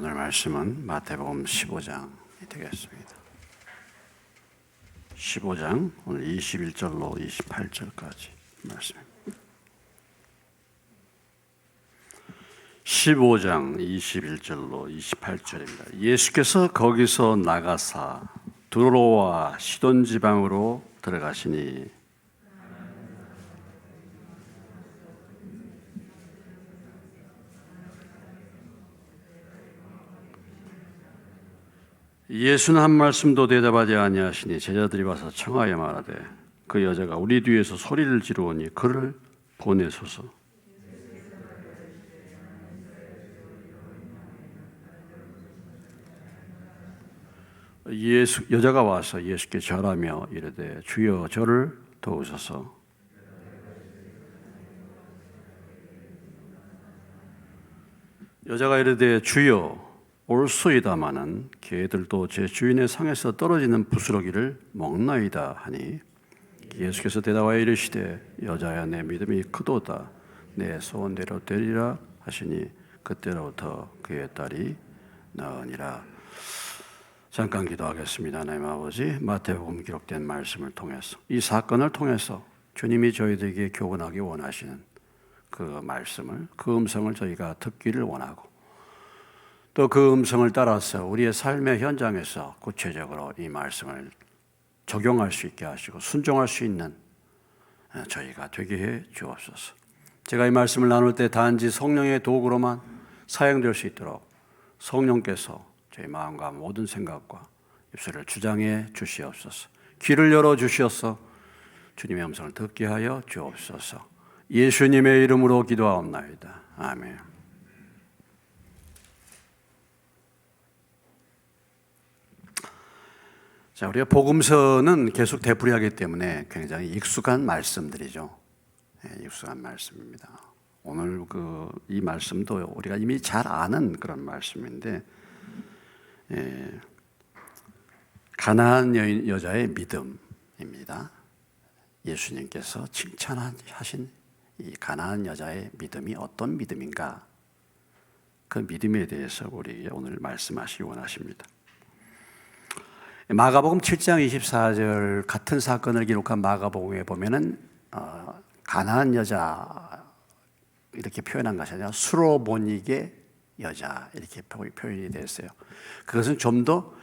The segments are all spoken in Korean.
오늘 말씀은 마태복음 15장이 되겠습니다. 15장 오늘 21절로 28절까지 말씀입니다. 15장 21절로 28절입니다. 예수께서 거기서 나가사 두로와 시돈 지방으로 들어가시니 예수는 한 말씀도 대답하지 아니하시니 제자들이 와서 청하여 말하되 그 여자가 우리 뒤에서 소리를 지르오니 그를 보내소서. 여자가 와서 예수께 절하며 이르되 주여 저를 도우소서. 여자가 이르되 주여 올소이다마는 개들도 제 주인의 상에서 떨어지는 부스러기를 먹나이다 하니 예수께서 대답하여 이르시되 여자야 내 믿음이 크도다 내 소원대로 되리라 하시니 그때로부터 그의 딸이 나으니라. 잠깐 기도하겠습니다. 하나님 아버지, 마태복음 기록된 말씀을 통해서 이 사건을 통해서 주님이 저희들에게 교훈하기 원하시는 그 말씀을, 그 음성을 저희가 듣기를 원하고 또 그 음성을 따라서 우리의 삶의 현장에서 구체적으로 이 말씀을 적용할 수 있게 하시고 순종할 수 있는 저희가 되게 해 주옵소서. 제가 이 말씀을 나눌 때 단지 성령의 도구로만 사용될 수 있도록 성령께서 저희 마음과 모든 생각과 입술을 주장해 주시옵소서. 귀를 열어 주시옵소서. 주님의 음성을 듣게 하여 주옵소서. 예수님의 이름으로 기도하옵나이다. 아멘. 자, 우리가 복음서는 계속 되풀이하기 때문에 굉장히 익숙한 말씀들이죠. 익숙한 말씀입니다. 오늘 이 말씀도 우리가 이미 잘 아는 그런 말씀인데, 가나안 여자의 믿음입니다. 예수님께서 칭찬하신 이 가나안 여자의 믿음이 어떤 믿음인가? 그 믿음에 대해서 우리에게 오늘 말씀하시기 원하십니다. 마가복음 7장 24절 같은 사건을 기록한 마가복음에 보면은 가나안 여자 이렇게 표현한 것이 아니라 수로보닉의 여자 이렇게 표현이 됐어요. 그것은 좀 더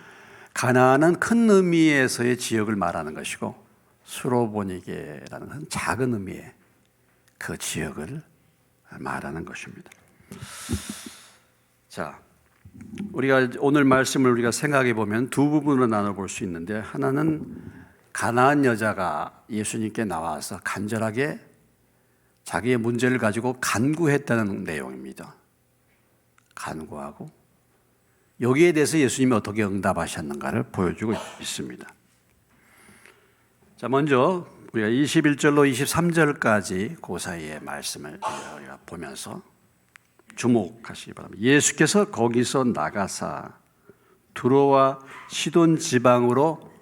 가나안은 큰 의미에서의 지역을 말하는 것이고 수로보닉이라는 것은 작은 의미의 그 지역을 말하는 것입니다. 자, 우리가 오늘 말씀을 우리가 생각해 보면 두 부분으로 나눠 볼 수 있는데, 하나는 가나안 여자가 예수님께 나와서 간절하게 자기의 문제를 가지고 간구했다는 내용입니다. 간구하고 여기에 대해서 예수님이 어떻게 응답하셨는가를 보여주고 있습니다. 자, 먼저 우리가 21절로 23절까지 그 사이의 말씀을 우리가 보면서 주목하시기 바랍니다. 예수께서 거기서 나가사 두로와 시돈 지방으로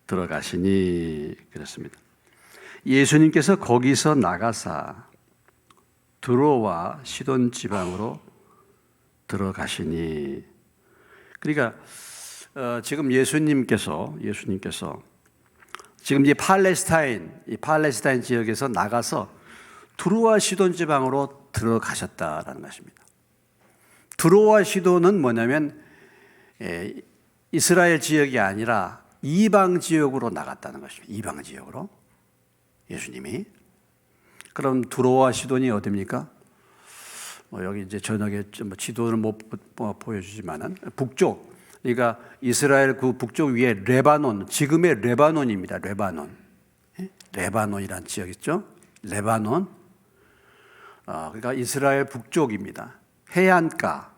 들어가시니 그랬습니다. 예수님께서 거기서 나가사 두로와 시돈 지방으로 들어가시니, 그러니까 지금 예수님께서 지금 이 팔레스타인 지역에서 나가서 두로와 시돈 지방으로 들어가셨다라는 것입니다. 두로와 시돈은 뭐냐면 이스라엘 지역이 아니라 이방 지역으로 나갔다는 것입니다. 이방 지역으로 예수님이. 그럼 두로와 시돈이 어디입니까? 여기 이제 저녁에 지도를 못 보여주지만은 북쪽, 그러니까 이스라엘 그 북쪽 위에 레바논, 지금의 레바논입니다. 레바논이라는 지역 있죠? 레바논. 그러니까 이스라엘 북쪽입니다. 해안가,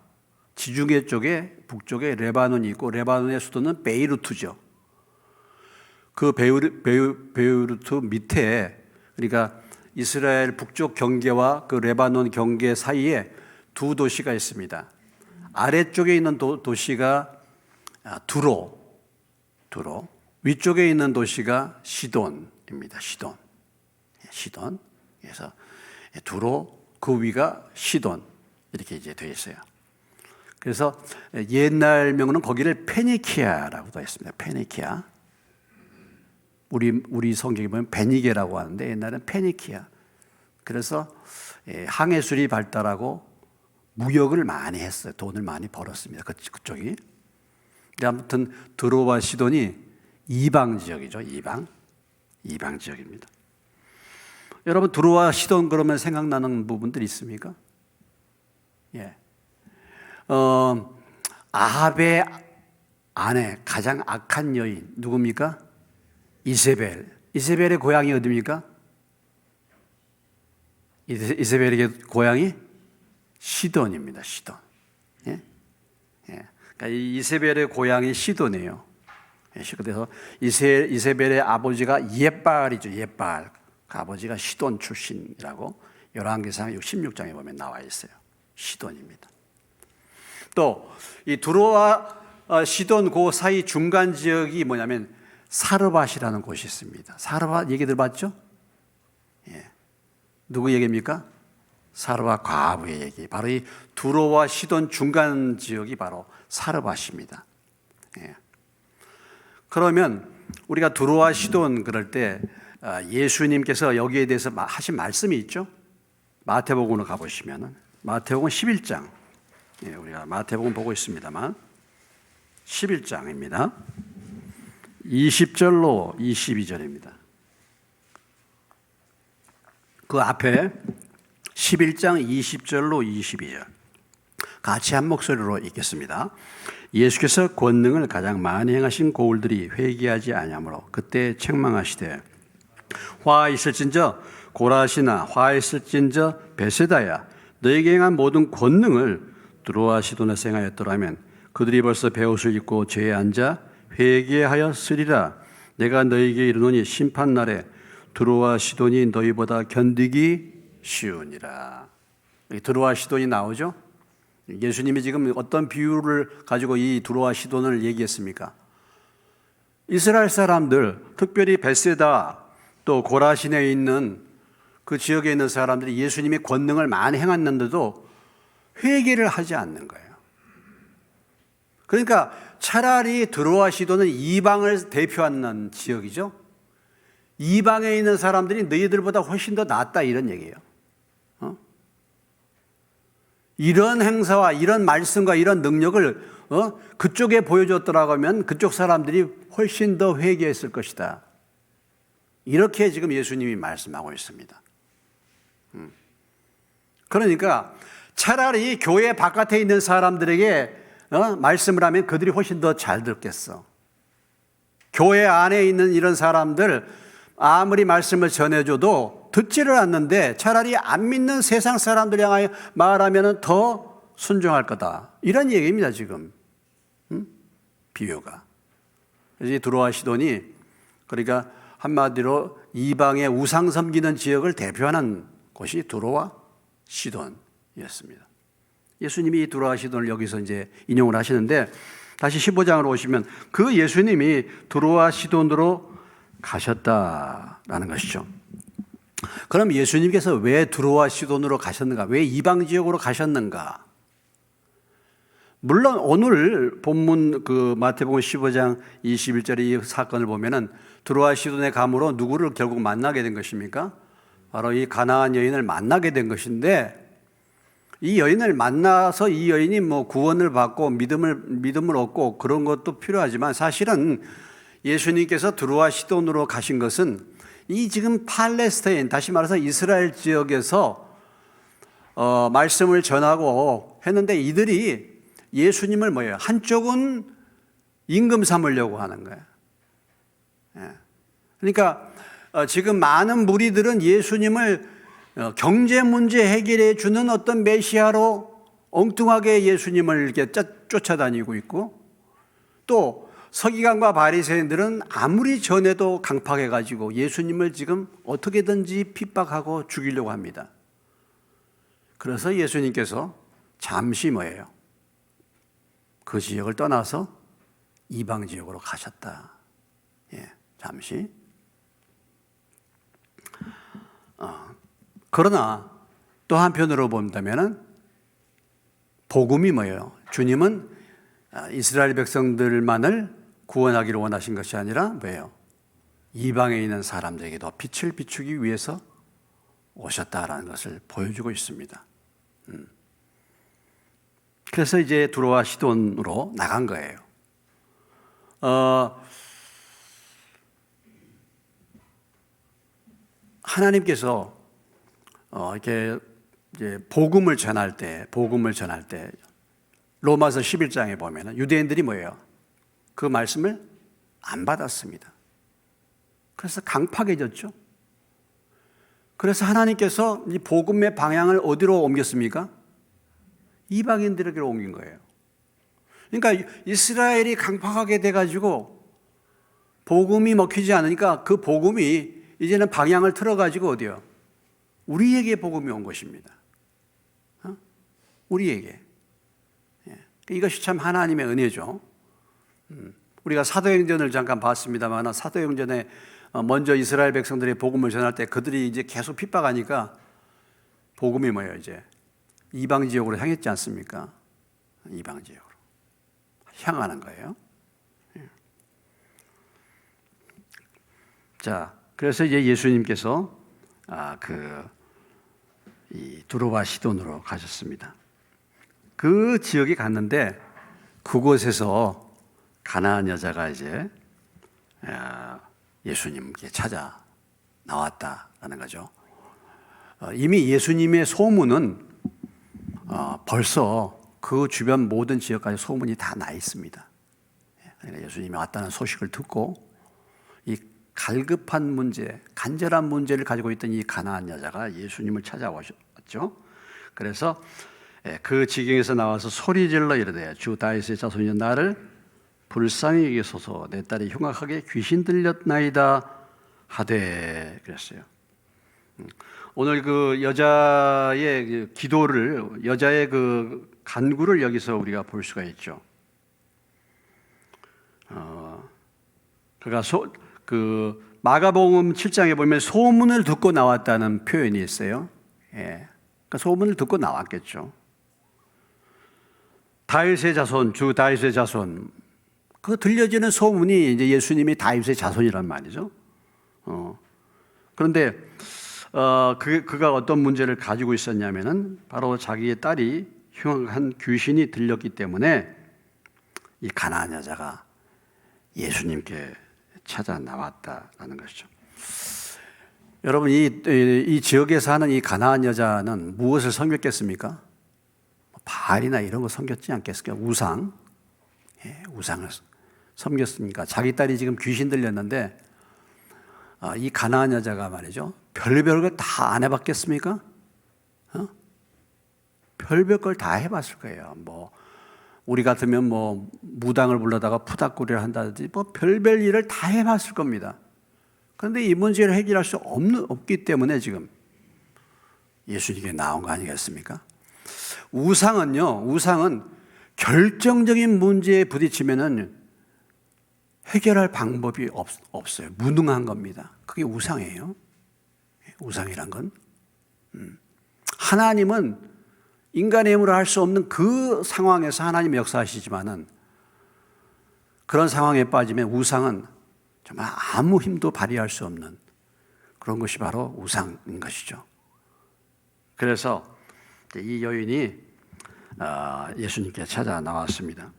지중해 쪽에 북쪽에 레바논이 있고 레바논의 수도는 베이루트죠. 그 베이루트 밑에, 그러니까 이스라엘 북쪽 경계와 그 레바논 경계 사이에 두 도시가 있습니다. 아래쪽에 있는 도시가 두로, 위쪽에 있는 도시가 시돈입니다. 시돈. 그래서 두로, 그 위가 시돈 이렇게 이제 되어 있어요. 그래서 옛날 명은 거기를 페니키아라고도 했습니다. 페니키아. 우리 성경에 보면 베니게라고 하는데 옛날에는 페니키아. 그래서 항해술이 발달하고 무역을 많이 했어요. 돈을 많이 벌었습니다. 그쪽이. 근데 아무튼 드로와 시돈이 이방 지역이죠. 이방 지역입니다. 여러분 드로와 시돈 그러면 생각나는 부분들이 있습니까? 예. 아합의 아내 가장 악한 여인 누굽니까? 이세벨. 이세벨의 고향이 어디입니까? 이세벨의 고향이 시돈입니다. 시돈. 예? 예. 그러니까 이세벨의 고향이 시돈이에요. 그래서 이세벨의 아버지가 옙바알이죠. 옙바알. 그 아버지가 시돈 출신이라고 열왕기상 16장에 보면 나와 있어요. 시돈입니다. 또 이 두로와 시돈 그 사이 중간 지역이 뭐냐면 사르밧이라는 곳이 있습니다. 사르밧 얘기 들어봤죠? 예. 누구 얘기입니까? 사르밧 과부의 얘기. 바로 이 두로와 시돈 중간 지역이 바로 사르밧입니다. 예. 그러면 우리가 두로와 시돈 그럴 때 예수님께서 여기에 대해서 하신 말씀이 있죠? 마태복음으로 가보시면 마태복음 11장. 예, 우리가 마태복음 보고 있습니다만 11장입니다. 20절로 22절입니다. 그 앞에 11장 20절로 22절 같이 한 목소리로 읽겠습니다. 예수께서 권능을 가장 많이 행하신 고울들이 회개하지 아니하므로 그때 책망하시되 화 있을진저 고라시나 화 있을진저 베세다야 너에게 행한 모든 권능을 두로와 시돈에서 행하였더라면 그들이 벌써 베옷을 입고 죄에 앉아 회개하였으리라. 내가 너에게 이르노니 심판날에 두로와 시돈이 너희보다 견디기 쉬우니라. 두로와 시돈이 나오죠? 예수님이 지금 어떤 비유를 가지고 이 두로와 시돈을 얘기했습니까? 이스라엘 사람들, 특별히 베세다 또 고라신에 있는 그 지역에 있는 사람들이 예수님이 권능을 많이 행했는데도 회개를 하지 않는 거예요. 그러니까 차라리 두로와 시돈은 이방을 대표하는 지역이죠. 이방에 있는 사람들이 너희들보다 훨씬 더 낫다 이런 얘기예요. 이런 행사와 이런 말씀과 이런 능력을 그쪽에 보여줬더라고 하면 그쪽 사람들이 훨씬 더 회개했을 것이다. 이렇게 지금 예수님이 말씀하고 있습니다. 그러니까 차라리 교회 바깥에 있는 사람들에게 말씀을 하면 그들이 훨씬 더 잘 듣겠어. 교회 안에 있는 이런 사람들 아무리 말씀을 전해줘도 듣지를 않는데 차라리 안 믿는 세상 사람들 향하여 말하면 더 순종할 거다. 이런 얘기입니다 지금. 비유가. 그래서 두로와 시돈이 그러니까 한마디로 이방의 우상 섬기는 지역을 대표하는 곳이 두로와 시돈이었습니다. 예수님이 이 두로와 시돈을 여기서 이제 인용을 하시는데 다시 15장으로 오시면 그 예수님이 두로와 시돈으로 가셨다라는 것이죠. 그럼 예수님께서 왜 두로와 시돈으로 가셨는가? 왜 이방 지역으로 가셨는가? 물론 오늘 본문 그 마태복음 15장 21절의 이 사건을 보면은 두로와 시돈의 감으로 누구를 결국 만나게 된 것입니까? 바로 이 가나안 여인을 만나게 된 것인데 이 여인을 만나서 이 여인이 뭐 구원을 받고 믿음을 얻고 그런 것도 필요하지만 사실은 예수님께서 두로와 시돈으로 가신 것은 이 지금 팔레스타인 다시 말해서 이스라엘 지역에서 말씀을 전하고 했는데 이들이 예수님을 뭐예요? 한쪽은 임금 삼으려고 하는 거예요. 그러니까 지금 많은 무리들은 예수님을 경제 문제 해결해 주는 어떤 메시아로 엉뚱하게 예수님을 이렇게 쫓아다니고 있고 또 서기관과 바리새인들은 아무리 전해도 강팍해 가지고 예수님을 지금 어떻게든지 핍박하고 죽이려고 합니다. 그래서 예수님께서 잠시 뭐예요? 그 지역을 떠나서 이방 지역으로 가셨다. 예, 잠시. 그러나 또 한편으로 본다면은 복음이 뭐예요? 주님은 이스라엘 백성들만을 구원하기를 원하신 것이 아니라 뭐예요? 이방에 있는 사람들에게도 빛을 비추기 위해서 오셨다라는 것을 보여주고 있습니다. 그래서 이제 두로와 시돈으로 나간 거예요. 하나님께서 이렇게 이제 복음을 전할 때 로마서 11장에 보면 유대인들이 뭐예요? 그 말씀을 안 받았습니다. 그래서 강팍해졌죠. 그래서 하나님께서 이 복음의 방향을 어디로 옮겼습니까? 이방인들에게로 옮긴 거예요. 그러니까 이스라엘이 강팍하게 돼가지고 복음이 먹히지 않으니까 그 복음이 이제는 방향을 틀어가지고 어디요? 우리에게 복음이 온 것입니다. 우리에게. 이것이 참 하나님의 은혜죠. 우리가 사도행전을 잠깐 봤습니다만 사도행전에 먼저 이스라엘 백성들이 복음을 전할 때 그들이 이제 계속 핍박하니까 복음이 뭐예요? 이제 이방 지역으로 향했지 않습니까? 이방 지역으로 향하는 거예요. 자, 그래서 이제 예수님께서 이 두로와 시돈으로 가셨습니다. 그 지역에 갔는데 그곳에서 가나안 여자가 이제 예수님께 찾아 나왔다라는 거죠. 이미 예수님의 소문은 벌써 그 주변 모든 지역까지 소문이 다 나 있습니다. 그러니까 예수님이 왔다는 소식을 듣고 이 갈급한 문제, 간절한 문제를 가지고 있던 이 가나안 여자가 예수님을 찾아왔죠. 그래서 그 지경에서 나와서 소리질러 이르되 주 다윗의 자손이여 나를 불쌍히 여기소서 내 딸이 흉악하게 귀신 들렸나이다 하되 그랬어요. 오늘 그 여자의 기도를 여자의 그 간구를 여기서 우리가 볼 수가 있죠. 그가 그 마가복음 7장에 보면 소문을 듣고 나왔다는 표현이 있어요. 그러니까 소문을 듣고 나왔겠죠. 다윗의 자손, 주 다윗의 자손. 그 들려지는 소문이 이제 예수님이 다윗의 자손이란 말이죠. 그런데 그가 어떤 문제를 가지고 있었냐면은 바로 자기의 딸이 흉악한 귀신이 들렸기 때문에 이 가나안 여자가 예수님께 찾아 나왔다라는 것이죠. 여러분 이 지역에 사는 이 가나안 여자는 무엇을 섬겼겠습니까? 바알이나 이런 거 섬겼지 않겠습니까? 우상을 섬겼으니까 자기 딸이 지금 귀신 들렸는데 이 가나안 여자가 말이죠. 별별 걸 다 안 해봤겠습니까? 별별 걸 다 해봤을 거예요. 뭐 우리 같으면 뭐 무당을 불러다가 푸닥거리를 한다든지 뭐 별별 일을 다 해봤을 겁니다. 그런데 이 문제를 해결할 수 없기 때문에 지금 예수님께 나온 거 아니겠습니까? 우상은 결정적인 문제에 부딪히면은 해결할 방법이 없어요. 무능한 겁니다. 그게 우상이에요. 우상이란 건. 하나님은 인간의 힘으로 할 수 없는 그 상황에서 하나님이 역사하시지만은 그런 상황에 빠지면 우상은 정말 아무 힘도 발휘할 수 없는 그런 것이 바로 우상인 것이죠. 그래서 이 여인이 예수님께 찾아 나왔습니다.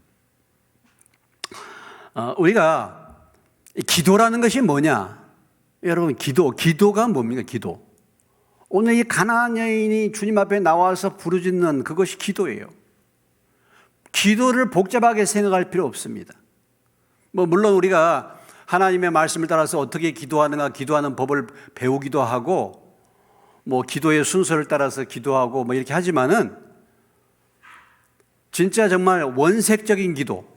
우리가 기도라는 것이 뭐냐? 여러분 기도가 뭡니까? 기도. 오늘 이 가나안 여인이 주님 앞에 나와서 부르짖는 그것이 기도예요. 기도를 복잡하게 생각할 필요 없습니다. 물론 우리가 하나님의 말씀을 따라서 어떻게 기도하는가 기도하는 법을 배우기도 하고 기도의 순서를 따라서 기도하고 이렇게 하지만은 진짜 정말 원색적인 기도,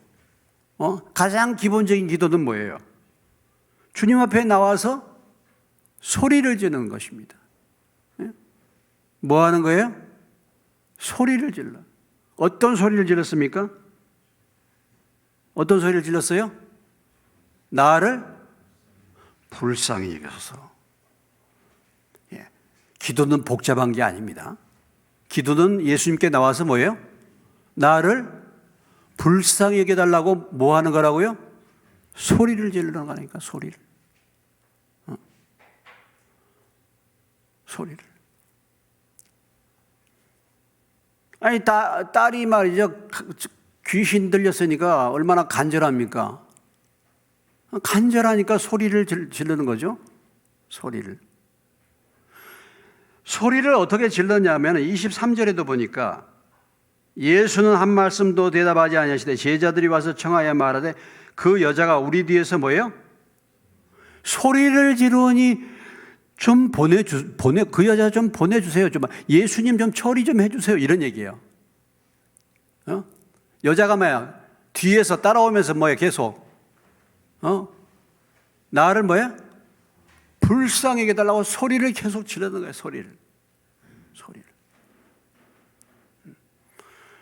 가장 기본적인 기도는 뭐예요? 주님 앞에 나와서 소리를 지르는 것입니다. 뭐 하는 거예요? 소리를 질러. 어떤 소리를 질렀습니까? 어떤 소리를 질렀어요? 나를 불쌍히 여기소서. 기도는 복잡한 게 아닙니다. 기도는 예수님께 나와서 뭐예요? 나를 불쌍히 여겨달라고 뭐 하는 거라고요? 소리를 지르는 거니까, 소리를. 소리를. 아니, 딸이 말이죠. 귀신 들렸으니까 얼마나 간절합니까? 간절하니까 소리를 지르는 거죠. 소리를. 소리를 어떻게 질렀냐면 23절에도 보니까 예수는 한 말씀도 대답하지 아니하시되 제자들이 와서 청하여 말하되 그 여자가 우리 뒤에서 뭐예요? 소리를 지르니 좀 그 여자 좀 보내주세요. 좀 예수님 좀 처리 좀 해주세요. 이런 얘기예요. 여자가 뭐야? 뒤에서 따라오면서 뭐야? 계속 나를 뭐야? 불쌍히 여겨달라고 소리를 계속 지르는 거예요. 소리를.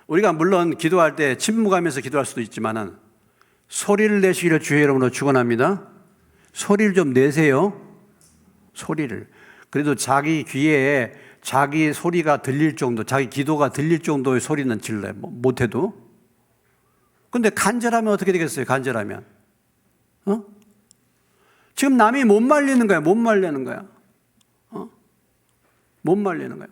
우리가 물론 기도할 때 침묵하면서 기도할 수도 있지만은 소리를 내시기를 주의 이름으로 축원합니다. 소리를 좀 내세요. 소리를. 그래도 자기 귀에 자기 소리가 들릴 정도, 자기 기도가 들릴 정도의 소리는 질러요. 못해도. 근데 간절하면 어떻게 되겠어요? 간절하면. 지금 남이 못 말리는 거야. 못 말리는 거야. 못 말리는 거야.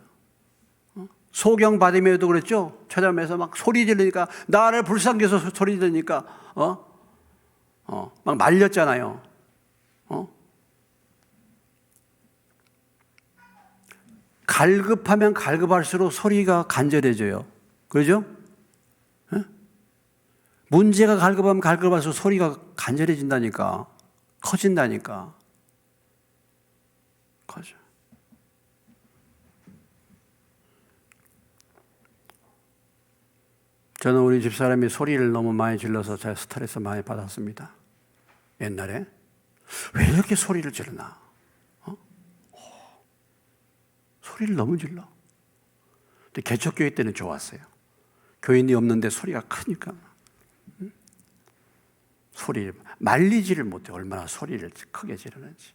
소경 바디메어도 그랬죠. 찾아오면서 막 소리 지르니까 나를 불쌍히 여겨서 소리 지르니까 막 말렸잖아요. 갈급하면 갈급할수록 소리가 간절해져요. 그러죠? 문제가 갈급하면 갈급할수록 소리가 간절해진다니까. 커진다니까. 커져. 저는 우리 집사람이 소리를 너무 많이 질러서 제가 스트레스 많이 받았습니다. 옛날에. 왜 이렇게 소리를 지르나? 소리를 너무 질러. 근데 개척교회 때는 좋았어요. 교인이 없는데 소리가 크니까. 소리를 말리지를 못해. 얼마나 소리를 크게 지르는지.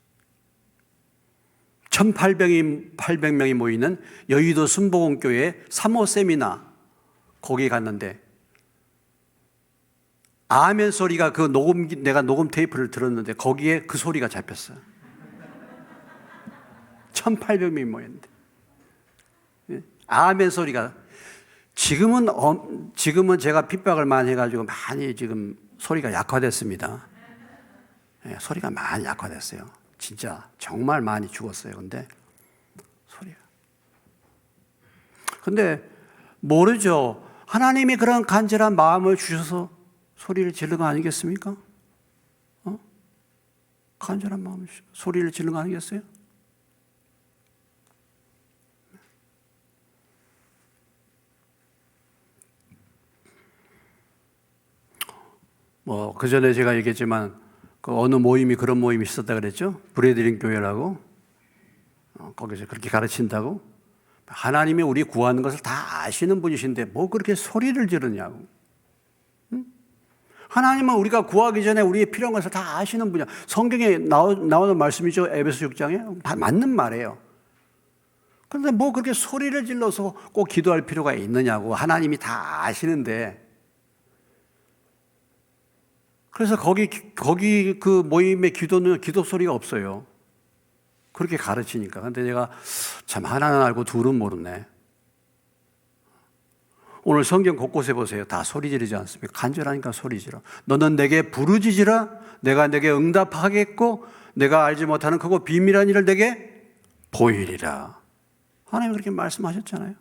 1,800명이 모이는 여의도 순복음교회 3호 세미나 거기 갔는데 아멘 소리가 내가 녹음 테이프를 들었는데 거기에 그 소리가 잡혔어요. 1,800명이 모였는데 아멘 소리가 지금은 제가 핍박을 많이 해가지고 많이 지금 소리가 약화됐습니다. 소리가 많이 약화됐어요. 진짜 정말 많이 죽었어요. 근데 모르죠. 하나님이 그런 간절한 마음을 주셔서 소리를 지르는 거 아니겠습니까? 간절한 마음을 주셔서 소리를 지르는 거 아니겠어요? 그 전에 제가 얘기했지만 그 어느 모임이 그런 모임이 있었다 그랬죠? 브레드링 교회라고. 거기서 그렇게 가르친다고. 하나님이 우리 구하는 것을 다 아시는 분이신데 뭐 그렇게 소리를 지르냐고. 하나님은 우리가 구하기 전에 우리의 필요한 것을 다 아시는 분이야. 성경에 나오는 말씀이죠. 에베소 6장에. 다 맞는 말이에요. 그런데 뭐 그렇게 소리를 질러서 꼭 기도할 필요가 있느냐고. 하나님이 다 아시는데. 그래서 거기 그 모임의 기도는 기도 소리가 없어요. 그렇게 가르치니까. 근데 내가 참 하나는 알고 둘은 모르네. 오늘 성경 곳곳에 보세요. 다 소리 지르지 않습니까? 간절하니까 소리 지르. 너는 내게 부르짖으라. 내가 내게 응답하겠고 내가 알지 못하는 크고 비밀한 일을 내게 보이리라. 하나님 그렇게 말씀하셨잖아요.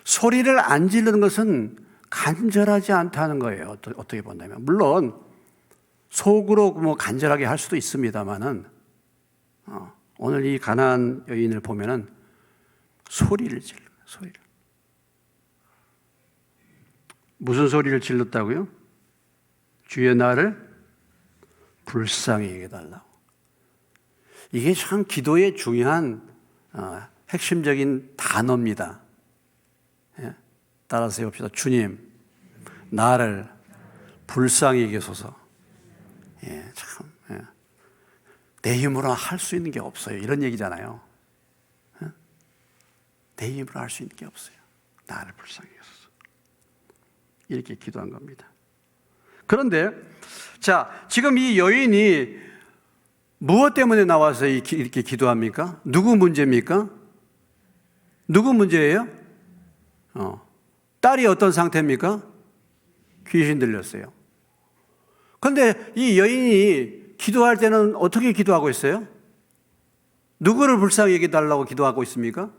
소리를 안 지르는 것은 간절하지 않다는 거예요. 어떻게 본다면. 물론 속으로 뭐 간절하게 할 수도 있습니다만은 오늘 이 가나안 여인을 보면은 소리를 질러. 소리를. 무슨 소리를 질렀다고요? 주여 나를 불쌍히 여겨달라고. 이게 참 기도의 중요한 핵심적인 단어입니다. 따라서 해봅시다. 주님, 나를 불쌍히 여기소서. 내 힘으로 할 수 있는 게 없어요. 이런 얘기잖아요. 내 힘으로 할 수 있는 게 없어요. 나를 불쌍히 여기소서. 이렇게 기도한 겁니다. 그런데 자, 지금 이 여인이 무엇 때문에 나와서 이렇게 기도합니까? 누구 문제입니까? 누구 문제예요? 딸이 어떤 상태입니까? 귀신 들렸어요. 그런데 이 여인이 기도할 때는 어떻게 기도하고 있어요? 누구를 불쌍히 여겨달라고 기도하고 있습니까?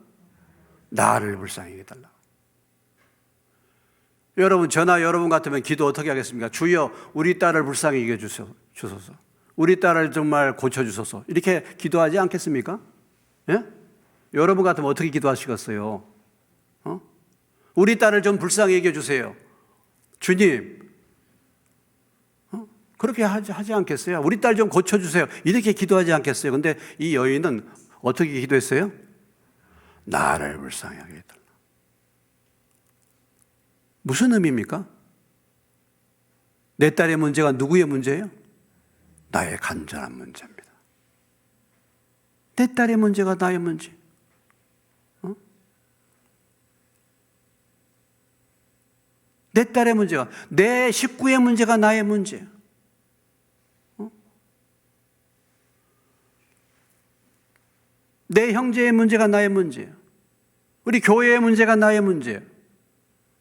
나를 불쌍히 여겨달라고. 여러분, 저나 여러분 같으면 기도 어떻게 하겠습니까? 주여, 우리 딸을 불쌍히 여겨주소서. 우리 딸을 정말 고쳐주소서. 이렇게 기도하지 않겠습니까? 예? 여러분 같으면 어떻게 기도하시겠어요? 우리 딸을 좀 불쌍히 여겨주세요. 주님, 그렇게 하지 않겠어요? 우리 딸 좀 고쳐주세요. 이렇게 기도하지 않겠어요? 근데 이 여인은 어떻게 기도했어요? 나를 불쌍히 하게 해달라. 무슨 의미입니까? 내 딸의 문제가 누구의 문제예요? 나의 간절한 문제입니다. 내 딸의 문제가 나의 문제. 내 딸의 문제가, 내 식구의 문제가 나의 문제. 내 형제의 문제가 나의 문제예요. 우리 교회의 문제가 나의 문제예요.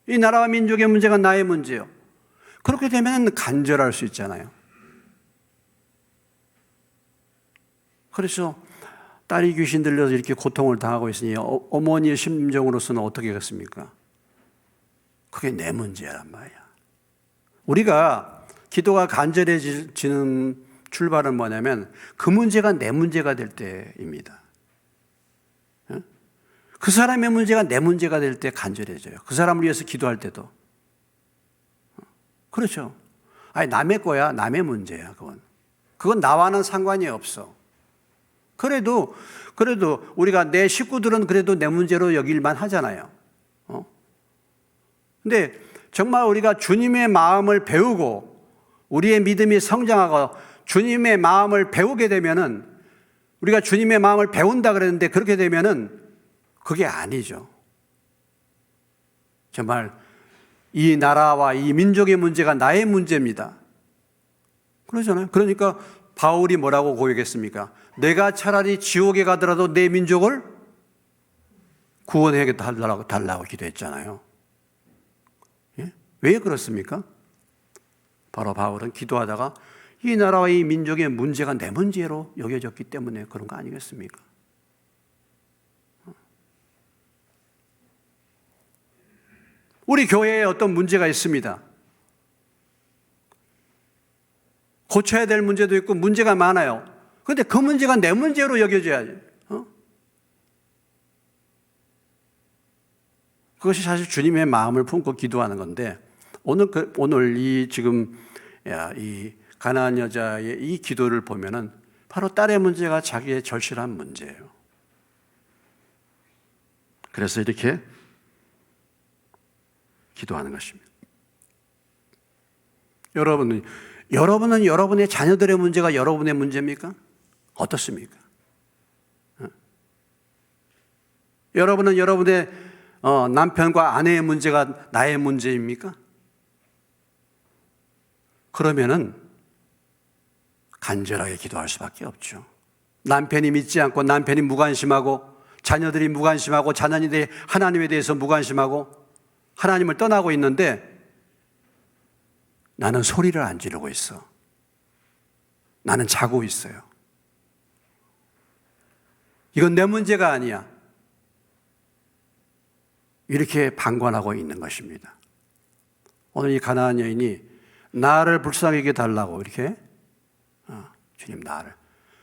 이 나라와 민족의 문제가 나의 문제예요. 그렇게 되면 간절할 수 있잖아요. 그래서 딸이 귀신 들려서 이렇게 고통을 당하고 있으니 어머니의 심정으로서는 어떻게 하겠습니까? 그게 내 문제란 말이야. 우리가 기도가 간절해지는 출발은 뭐냐면 그 문제가 내 문제가 될 때입니다. 그 사람의 문제가 내 문제가 될 때 간절해져요. 그 사람을 위해서 기도할 때도. 그렇죠. 아니, 남의 거야. 남의 문제야, 그건 나와는 상관이 없어. 그래도 우리가 내 식구들은 그래도 내 문제로 여길만 하잖아요. 근데 정말 우리가 주님의 마음을 배우고 우리의 믿음이 성장하고 주님의 마음을 배우게 되면은 우리가 주님의 마음을 배운다 그랬는데 그렇게 되면은 그게 아니죠. 정말 이 나라와 이 민족의 문제가 나의 문제입니다. 그러잖아요. 그러니까 바울이 뭐라고 고백했습니까? 내가 차라리 지옥에 가더라도 내 민족을 구원해 달라고 기도했잖아요. 예? 왜 그렇습니까? 바로 바울은 기도하다가 이 나라와 이 민족의 문제가 내 문제로 여겨졌기 때문에 그런 거 아니겠습니까? 우리 교회에 어떤 문제가 있습니다. 고쳐야 될 문제도 있고 문제가 많아요. 그런데 그 문제가 내 문제로 여겨져야지. 그것이 사실 주님의 마음을 품고 기도하는 건데 오늘 이 지금 이 가나안 여자의 이 기도를 보면은 바로 딸의 문제가 자기의 절실한 문제예요. 그래서 이렇게 기도하는 것입니다. 여러분은 여러분의 자녀들의 문제가 여러분의 문제입니까? 어떻습니까? 여러분은 여러분의 남편과 아내의 문제가 나의 문제입니까? 그러면은 간절하게 기도할 수밖에 없죠. 남편이 믿지 않고 남편이 무관심하고 자녀들이 무관심하고 자녀들이 하나님에 대해서 무관심하고 하나님을 떠나고 있는데 나는 소리를 안 지르고 있어. 나는 자고 있어요. 이건 내 문제가 아니야. 이렇게 방관하고 있는 것입니다. 오늘 이 가나안 여인이 나를 불쌍히 여겨 달라고 이렇게 주님 나를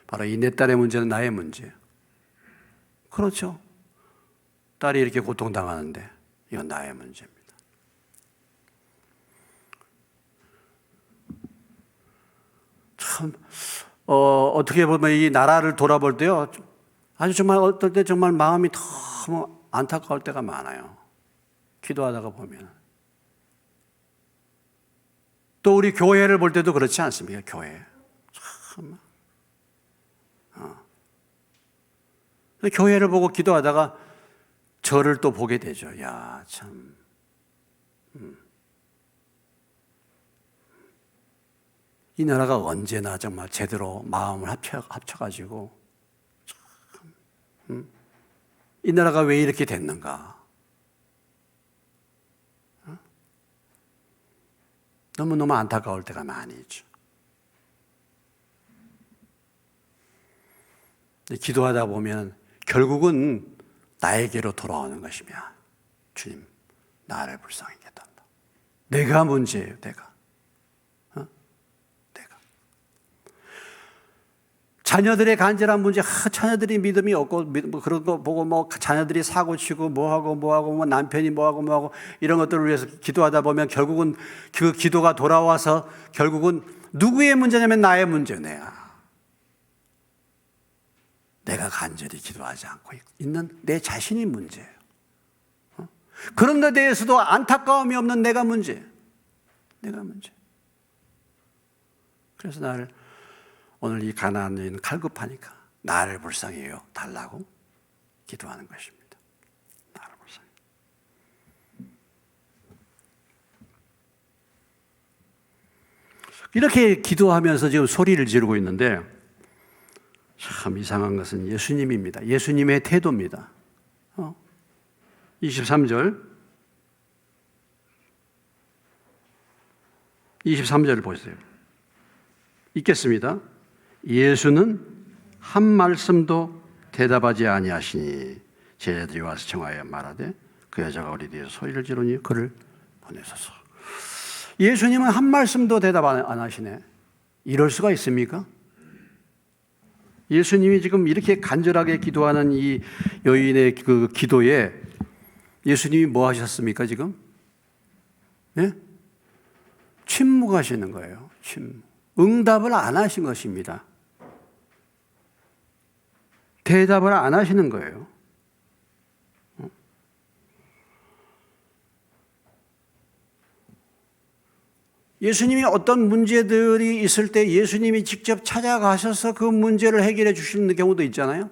바로 이 내 딸의 문제는 나의 문제예요. 그렇죠. 딸이 이렇게 고통당하는데 이건 나의 문제입니다. 참 어떻게 보면 이 나라를 돌아볼 때요, 아주 정말 어떨 때 정말 마음이 너무 안타까울 때가 많아요. 기도하다가 보면. 또 우리 교회를 볼 때도 그렇지 않습니까? 교회. 참. 교회를 보고 기도하다가 저를 또 보게 되죠. 야, 참. 이 나라가 언제나 정말 제대로 마음을 합쳐가지고 이 나라가 왜 이렇게 됐는가? 너무너무 안타까울 때가 많이 있죠. 기도하다 보면 결국은 나에게로 돌아오는 것이며, 주님, 나를 불쌍하게 해달라. 내가 문제예요, 내가. 자녀들의 간절한 문제, 자녀들이 믿음이 없고, 뭐 그런 거 보고, 뭐, 자녀들이 사고치고, 뭐하고, 남편이 뭐하고, 이런 것들을 위해서 기도하다 보면 결국은 그 기도가 돌아와서 결국은 누구의 문제냐면 나의 문제네요. 내가 간절히 기도하지 않고 있는 내 자신이 문제예요. 그런 데 대해서도 안타까움이 없는 내가 문제. 내가 문제. 그래서 나를 오늘 이 가난한 여인은 갈급하니까 나를 불쌍히 여겨 달라고 기도하는 것입니다. 나를 불쌍히. 이렇게 기도하면서 지금 소리를 지르고 있는데 참 이상한 것은 예수님입니다. 예수님의 태도입니다. 23절을 보세요. 읽겠습니다. 예수는 한 말씀도 대답하지 아니하시니 제자들이 와서 청하여 말하되 그 여자가 우리 뒤에서 소리를 지르니 그를 보내소서. 예수님은 한 말씀도 대답 안 하시네. 이럴 수가 있습니까? 예수님이 지금 이렇게 간절하게 기도하는 이 여인의 그 기도에 예수님이 뭐 하셨습니까, 지금? 예? 침묵하시는 거예요. 침묵. 응답을 안 하신 것입니다. 대답을 안 하시는 거예요. 예수님이 어떤 문제들이 있을 때 예수님이 직접 찾아가셔서 그 문제를 해결해 주시는 경우도 있잖아요.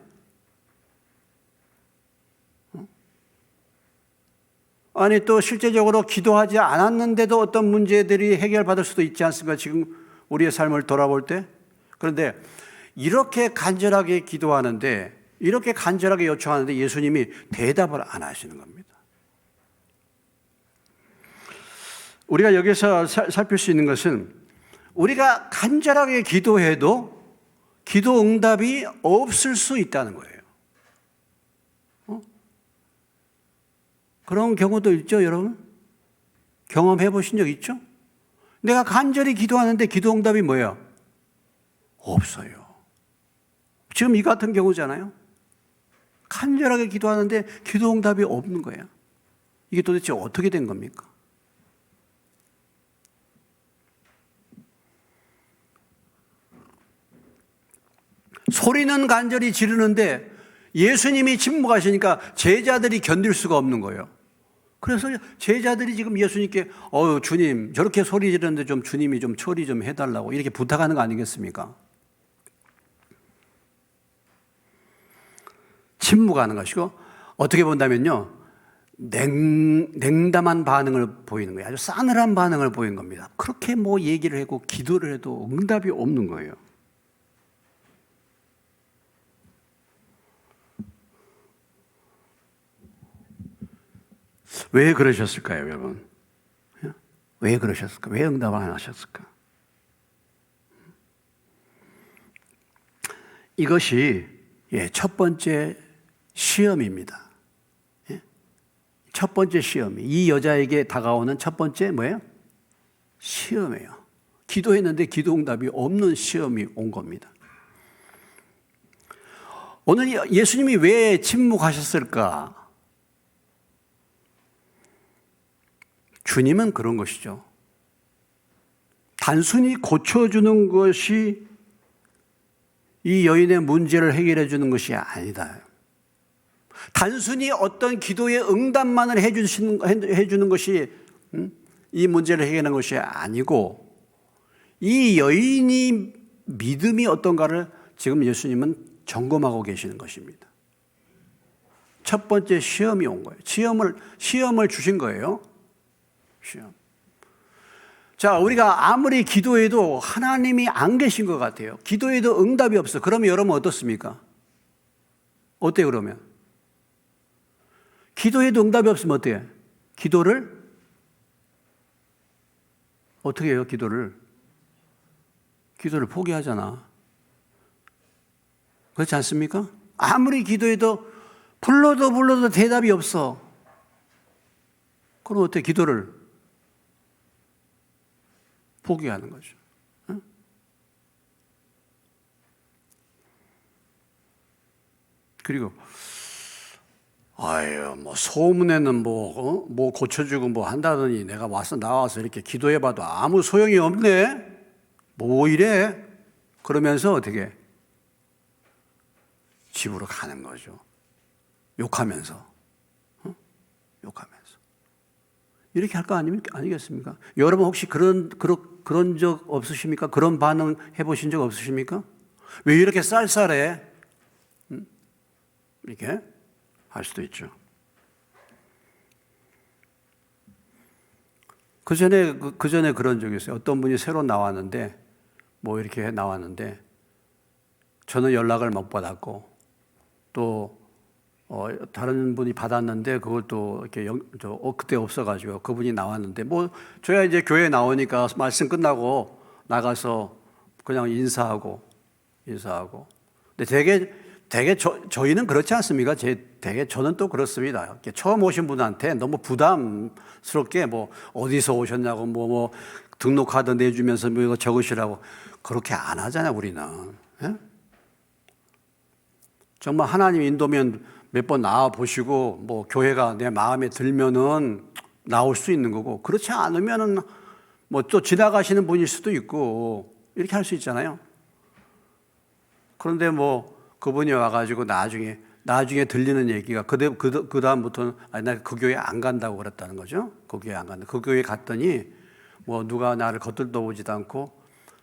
아니 또 실제적으로 기도하지 않았는데도 어떤 문제들이 해결받을 수도 있지 않습니까? 지금 우리의 삶을 돌아볼 때. 그런데 이렇게 간절하게 기도하는데, 이렇게 간절하게 요청하는데 예수님이 대답을 안 하시는 겁니다. 우리가 여기서 살필 수 있는 것은 우리가 간절하게 기도해도 기도 응답이 없을 수 있다는 거예요. 그런 경우도 있죠, 여러분? 경험해 보신 적 있죠? 내가 간절히 기도하는데 기도 응답이 뭐예요? 없어요. 지금 이 같은 경우잖아요. 간절하게 기도하는데 기도 응답이 없는 거예요. 이게 도대체 어떻게 된 겁니까? 소리는 간절히 지르는데 예수님이 침묵하시니까 제자들이 견딜 수가 없는 거예요. 그래서 제자들이 지금 예수님께 주님 저렇게 소리 지르는데 좀 주님이 좀 처리 좀 해달라고 이렇게 부탁하는 거 아니겠습니까? 침묵하는 것이고 어떻게 본다면요 냉담한 반응을 보이는 거예요. 아주 싸늘한 반응을 보이는 겁니다. 그렇게 뭐 얘기를 하고 기도를 해도 응답이 없는 거예요. 왜 그러셨을까요, 여러분? 왜 그러셨을까? 왜 응답을 안 하셨을까? 이것이 첫 번째 시험입니다. 첫 번째 시험이 이 여자에게 다가오는 첫 번째 뭐예요? 시험이에요. 기도했는데 기도 응답이 없는 시험이 온 겁니다. 오늘 예수님이 왜 침묵하셨을까? 주님은 그런 것이죠. 단순히 고쳐주는 것이 이 여인의 문제를 해결해 주는 것이 아니다. 단순히 어떤 기도의 응답만을 해주는 것이 이 문제를 해결하는 것이 아니고 이 여인이 믿음이 어떤가를 지금 예수님은 점검하고 계시는 것입니다. 첫 번째 시험이 온 거예요. 시험을 주신 거예요. 시험. 자, 우리가 아무리 기도해도 하나님이 안 계신 것 같아요. 기도해도 응답이 없어. 그러면 여러분 어떻습니까? 어때요, 그러면? 기도해도 응답이 없으면 어때요? 기도를 어떻게 해요, 기도를 포기하잖아. 그렇지 않습니까? 아무리 기도해도 불러도 대답이 없어. 그럼 어떻게 기도를 포기하는 거죠. 응? 그리고 뭐 소문에는 뭐 고쳐주고 뭐 한다더니 내가 나와서 이렇게 기도해봐도 아무 소용이 없네. 뭐 이래? 그러면서 어떻게 집으로 가는 거죠. 욕하면서. 욕하면서. 이렇게 할 거 아니겠습니까? 여러분 혹시 그런 적 없으십니까? 그런 반응 해보신 적 없으십니까? 왜 이렇게 쌀쌀해? 이렇게 할 수도 있죠. 그 전에 그런 적이 있어요. 어떤 분이 새로 나왔는데, 뭐 이렇게 나왔는데, 저는 연락을 못 받았고, 또, 다른 분이 받았는데, 그걸 또 이렇게 그때 없어가지고, 그분이 나왔는데, 뭐, 저야 이제 교회 나오니까 말씀 끝나고 나가서 그냥 인사하고. 근데 되게 저희는 그렇지 않습니까? 되게 저는 또 그렇습니다. 처음 오신 분한테 너무 부담스럽게 뭐 어디서 오셨냐고 뭐 등록카드 내주면서 뭐 이거 적으시라고 그렇게 안 하잖아요, 우리는. 예? 정말 하나님 인도면 몇 번 나와 보시고 뭐 교회가 내 마음에 들면은 나올 수 있는 거고 그렇지 않으면은 뭐 또 지나가시는 분일 수도 있고 이렇게 할 수 있잖아요. 그런데 뭐 그분이 와가지고 나중에 들리는 얘기가 그 다음부터는 나 그 교회 안 간다고 그랬다는 거죠. 그 교회 안 간다. 그 교회 갔더니 뭐 누가 나를 겉들도 보지도 않고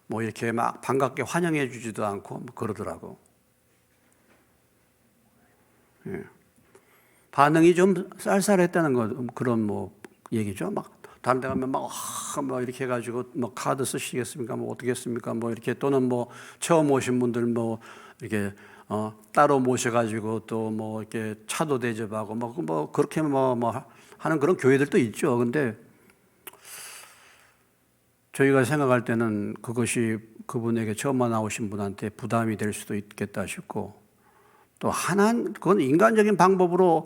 뭐 이렇게 막 반갑게 환영해 주지도 않고 뭐 그러더라고. 예. 반응이 좀 쌀쌀했다는 거 그런 뭐 얘기죠. 막 다른 데 가면 막 이렇게 해가지고 뭐 카드 쓰시겠습니까? 뭐 어떻게 했습니까? 뭐 이렇게 또는 뭐 처음 오신 분들 뭐 이렇게 따로 모셔가지고 또 뭐 이렇게 차도 대접하고 뭐 그렇게 뭐 하는 그런 교회들도 있죠. 근데 저희가 생각할 때는 그것이 그분에게 처음 나오신 분한테 부담이 될 수도 있겠다 싶고 또 그건 인간적인 방법으로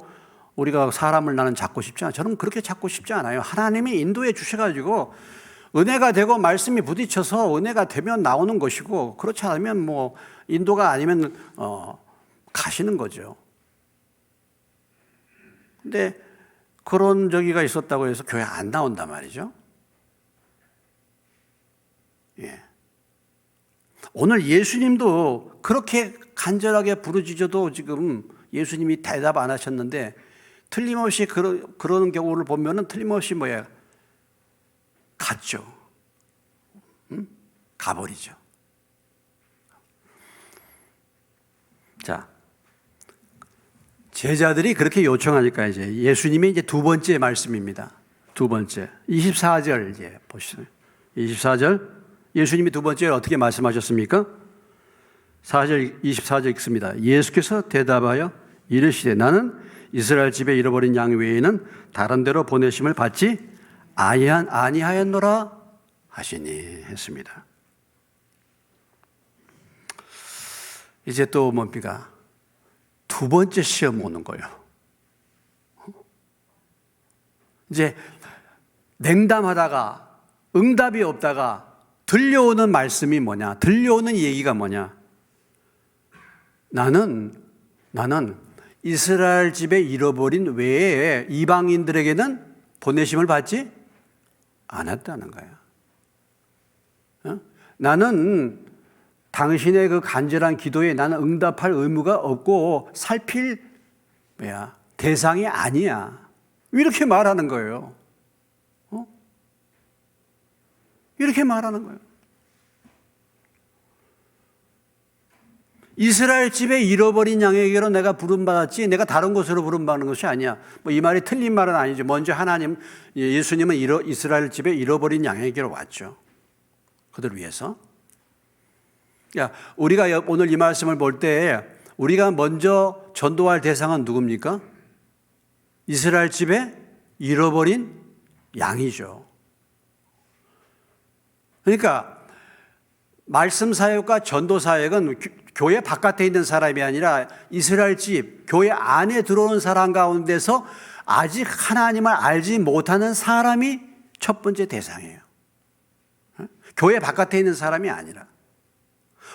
우리가 사람을 나는 잡고 싶지 않아요. 저는 그렇게 잡고 싶지 않아요. 하나님이 인도해 주셔가지고 은혜가 되고 말씀이 부딪혀서 은혜가 되면 나오는 것이고 그렇지 않으면 뭐 인도가 아니면 가시는 거죠. 근데 그런 저기가 있었다고 해서 교회 안 나온단 말이죠. 예. 오늘 예수님도 그렇게 간절하게 부르짖어도 지금 예수님이 대답 안 하셨는데 틀림없이 그런 경우를 보면은 틀림없이 갔죠. 가버리죠. 자, 제자들이 그렇게 요청하니까 이제 예수님이 이제 두 번째 말씀입니다. 두 번째 24절 이제 보시죠. 24절 예수님이 두 번째 어떻게 말씀하셨습니까? 24절 읽습니다. 예수께서 대답하여 이르시되 나는 이스라엘 집에 잃어버린 양 외에는 다른 데로 보내심을 받지 아니하였노라 하시니 했습니다. 이제 또 뭡니까? 두 번째 시험 오는 거예요. 이제 냉담하다가 응답이 없다가 들려오는 말씀이 뭐냐? 들려오는 얘기가 뭐냐? 나는 이스라엘 집에 잃어버린 외에 이방인들에게는 보내심을 받지 않았다는 거야. 나는 당신의 그 간절한 기도에 나는 응답할 의무가 없고 살필 대상이 아니야. 이렇게 말하는 거예요. 이렇게 말하는 거예요. 이스라엘 집에 잃어버린 양에게로 내가 부름받았지 내가 다른 곳으로 부름받는 것이 아니야. 뭐 이 말이 틀린 말은 아니죠. 먼저 하나님, 예수님은 이스라엘 집에 잃어버린 양에게로 왔죠. 그들 위해서. 야, 우리가 오늘 이 말씀을 볼 때 우리가 먼저 전도할 대상은 누굽니까? 이스라엘 집에 잃어버린 양이죠. 그러니까 말씀 사역과 전도 사역은 교회 바깥에 있는 사람이 아니라 이스라엘 집, 교회 안에 들어오는 사람 가운데서 아직 하나님을 알지 못하는 사람이 첫 번째 대상이에요. 교회 바깥에 있는 사람이 아니라.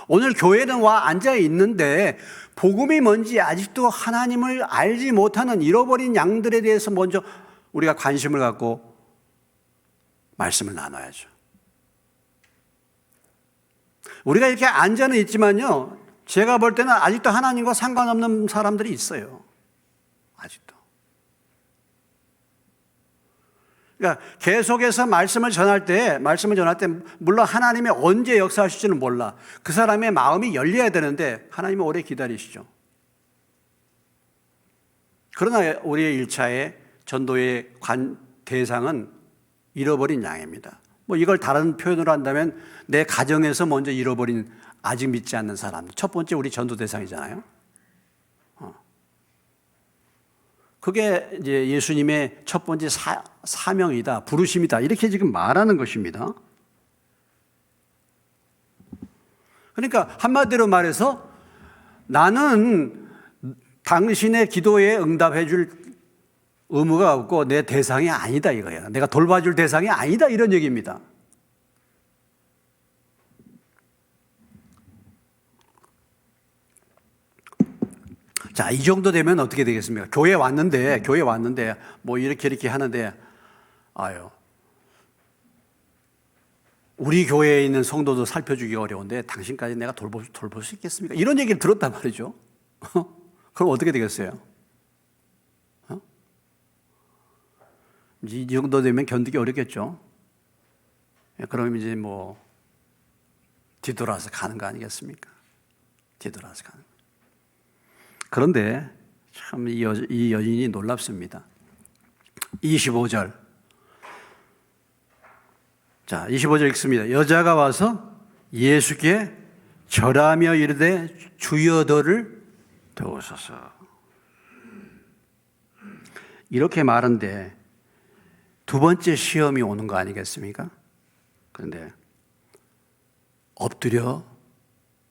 오늘 교회는 와 앉아 있는데 복음이 뭔지 아직도 하나님을 알지 못하는 잃어버린 양들에 대해서 먼저 우리가 관심을 갖고 말씀을 나눠야죠. 우리가 이렇게 앉아는 있지만요, 제가 볼 때는 아직도 하나님과 상관없는 사람들이 있어요. 아직도. 그러니까 계속해서 말씀을 전할 때 물론 하나님이 언제 역사하실지는 몰라. 그 사람의 마음이 열려야 되는데 하나님은 오래 기다리시죠. 그러나 우리의 1차의 전도의 대상은 잃어버린 양입니다. 뭐 이걸 다른 표현으로 한다면 내 가정에서 먼저 잃어버린 아직 믿지 않는 사람. 첫 번째 우리 전도 대상이잖아요. 그게 이제 예수님의 첫 번째 사명이다, 부르심이다. 이렇게 지금 말하는 것입니다. 그러니까 한마디로 말해서 나는 당신의 기도에 응답해 줄 의무가 없고 내 대상이 아니다 이거야. 내가 돌봐줄 대상이 아니다 이런 얘기입니다. 자, 이 정도 되면 어떻게 되겠습니까? 교회 왔는데 뭐 이렇게 하는데 우리 교회에 있는 성도도 살펴주기 어려운데 당신까지 내가 돌볼 수 있겠습니까? 이런 얘기를 들었단 말이죠. 그럼 어떻게 되겠어요? 이 정도 되면 견디기 어렵겠죠. 그럼 이제 뭐 뒤돌아서 가는 거 아니겠습니까? 뒤돌아서 가는 거. 그런데 참 이 여인이 놀랍습니다. 25절. 자, 25절 읽습니다. 여자가 와서 예수께 절하며 이르되 주여 저를 도우소서. 이렇게 말하는데 두 번째 시험이 오는 거 아니겠습니까? 그런데 엎드려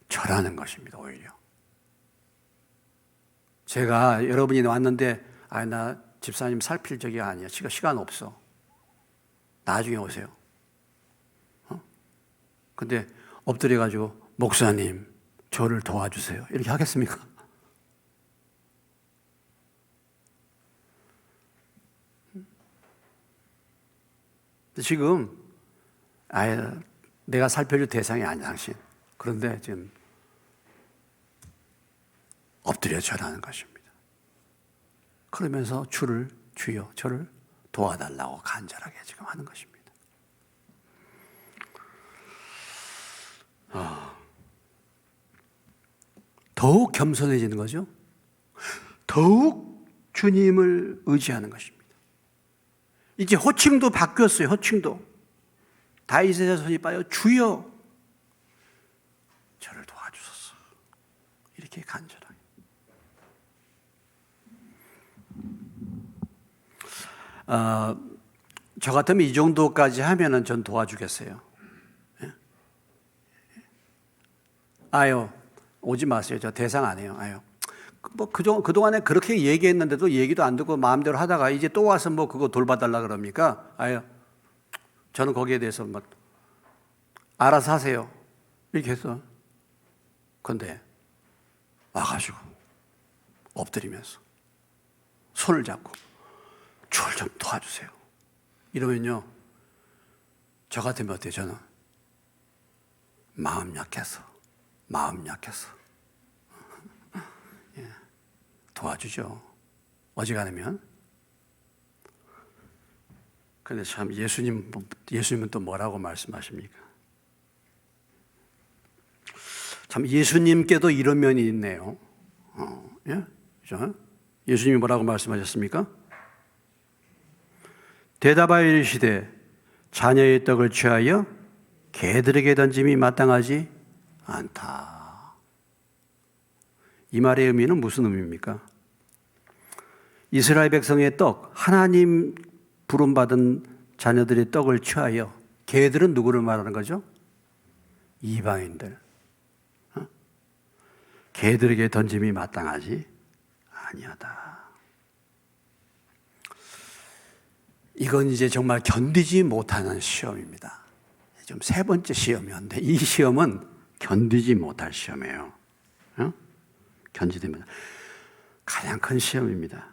절하는 것입니다, 오히려. 제가 여러분이 왔는데 나 집사님 살필 적이 아니야. 지금 시간 없어. 나중에 오세요. 근데 엎드려가지고 목사님 저를 도와주세요. 이렇게 하겠습니까? 지금 내가 살펴줄 대상이 아니야 당신. 그런데 지금 엎드려 절하는 것입니다. 그러면서 주여 저를 도와달라고 간절하게 지금 하는 것입니다. 더욱 겸손해지는 거죠. 더욱 주님을 의지하는 것입니다. 이제 호칭도 바뀌었어요. 호칭도. 다윗의 손이 빠져 주여 저를 도와주소서. 이렇게 간절하게. 저 같으면 이 정도까지 하면은 전 도와주겠어요. 오지 마세요. 저 대상 안 해요. 그동안에 그렇게 얘기했는데도 얘기도 안 듣고 마음대로 하다가 이제 또 와서 뭐 그거 돌봐달라 그럽니까? 저는 거기에 대해서 뭐 알아서 하세요. 이렇게 해서. 근데 와가지고 엎드리면서 손을 잡고 저를 좀 도와주세요. 이러면요. 저 같으면 어때요? 저는 마음 약해서 도와주죠. 어지간하면. 그런데 참 예수님은 또 뭐라고 말씀하십니까? 참 예수님께도 이런 면이 있네요. 예? 그죠? 예수님이 뭐라고 말씀하셨습니까? 대답하여 이르시되 자녀의 떡을 취하여 개들에게 던짐이 마땅하지 않다. 이 말의 의미는 무슨 의미입니까? 이스라엘 백성의 떡, 하나님 부름받은 자녀들의 떡을 취하여, 개들은 누구를 말하는 거죠? 이방인들. 개들에게 던짐이 마땅하지 아니하다. 이건 이제 정말 견디지 못하는 시험입니다. 좀 세 번째 시험이었는데 이 시험은 견디지 못할 시험이에요. 견디지 못할 가장 큰 시험입니다.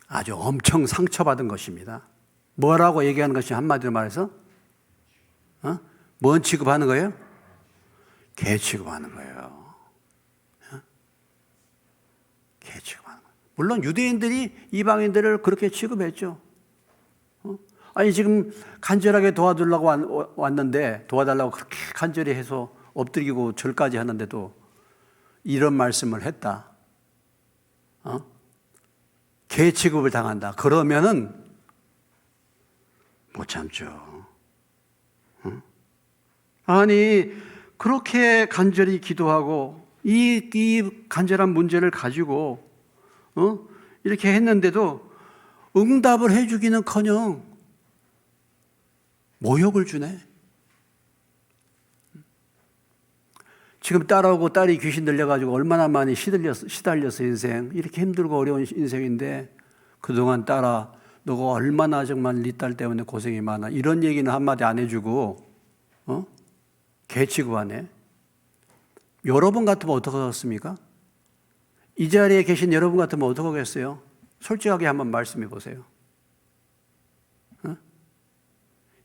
아주 엄청 상처받은 것입니다. 뭐라고 얘기하는 것이 한마디로 말해서 뭔 취급하는 거예요? 개 취급하는 거예요. 개 취급하는 거예요. 물론 유대인들이 이방인들을 그렇게 취급했죠. 아니 지금 간절하게 도와주려고 왔는데 도와달라고 그렇게 간절히 해서 엎드리고 절까지 하는데도 이런 말씀을 했다. 개 취급을 당한다. 그러면은 못 참죠. 아니 그렇게 간절히 기도하고 이 간절한 문제를 가지고 이렇게 했는데도 응답을 해주기는커녕 모욕을 주네. 지금 딸하고 딸이 귀신 들려가지고 얼마나 많이 시달렸어 인생. 이렇게 힘들고 어려운 인생인데 그동안 딸아 너가 얼마나 정말 네 딸 때문에 고생이 많아. 이런 얘기는 한마디 안 해주고 개 취급하네. 여러분 같으면 어떻게 하겠습니까? 이 자리에 계신 여러분 같으면 어떻게 하겠어요? 솔직하게 한번 말씀해 보세요.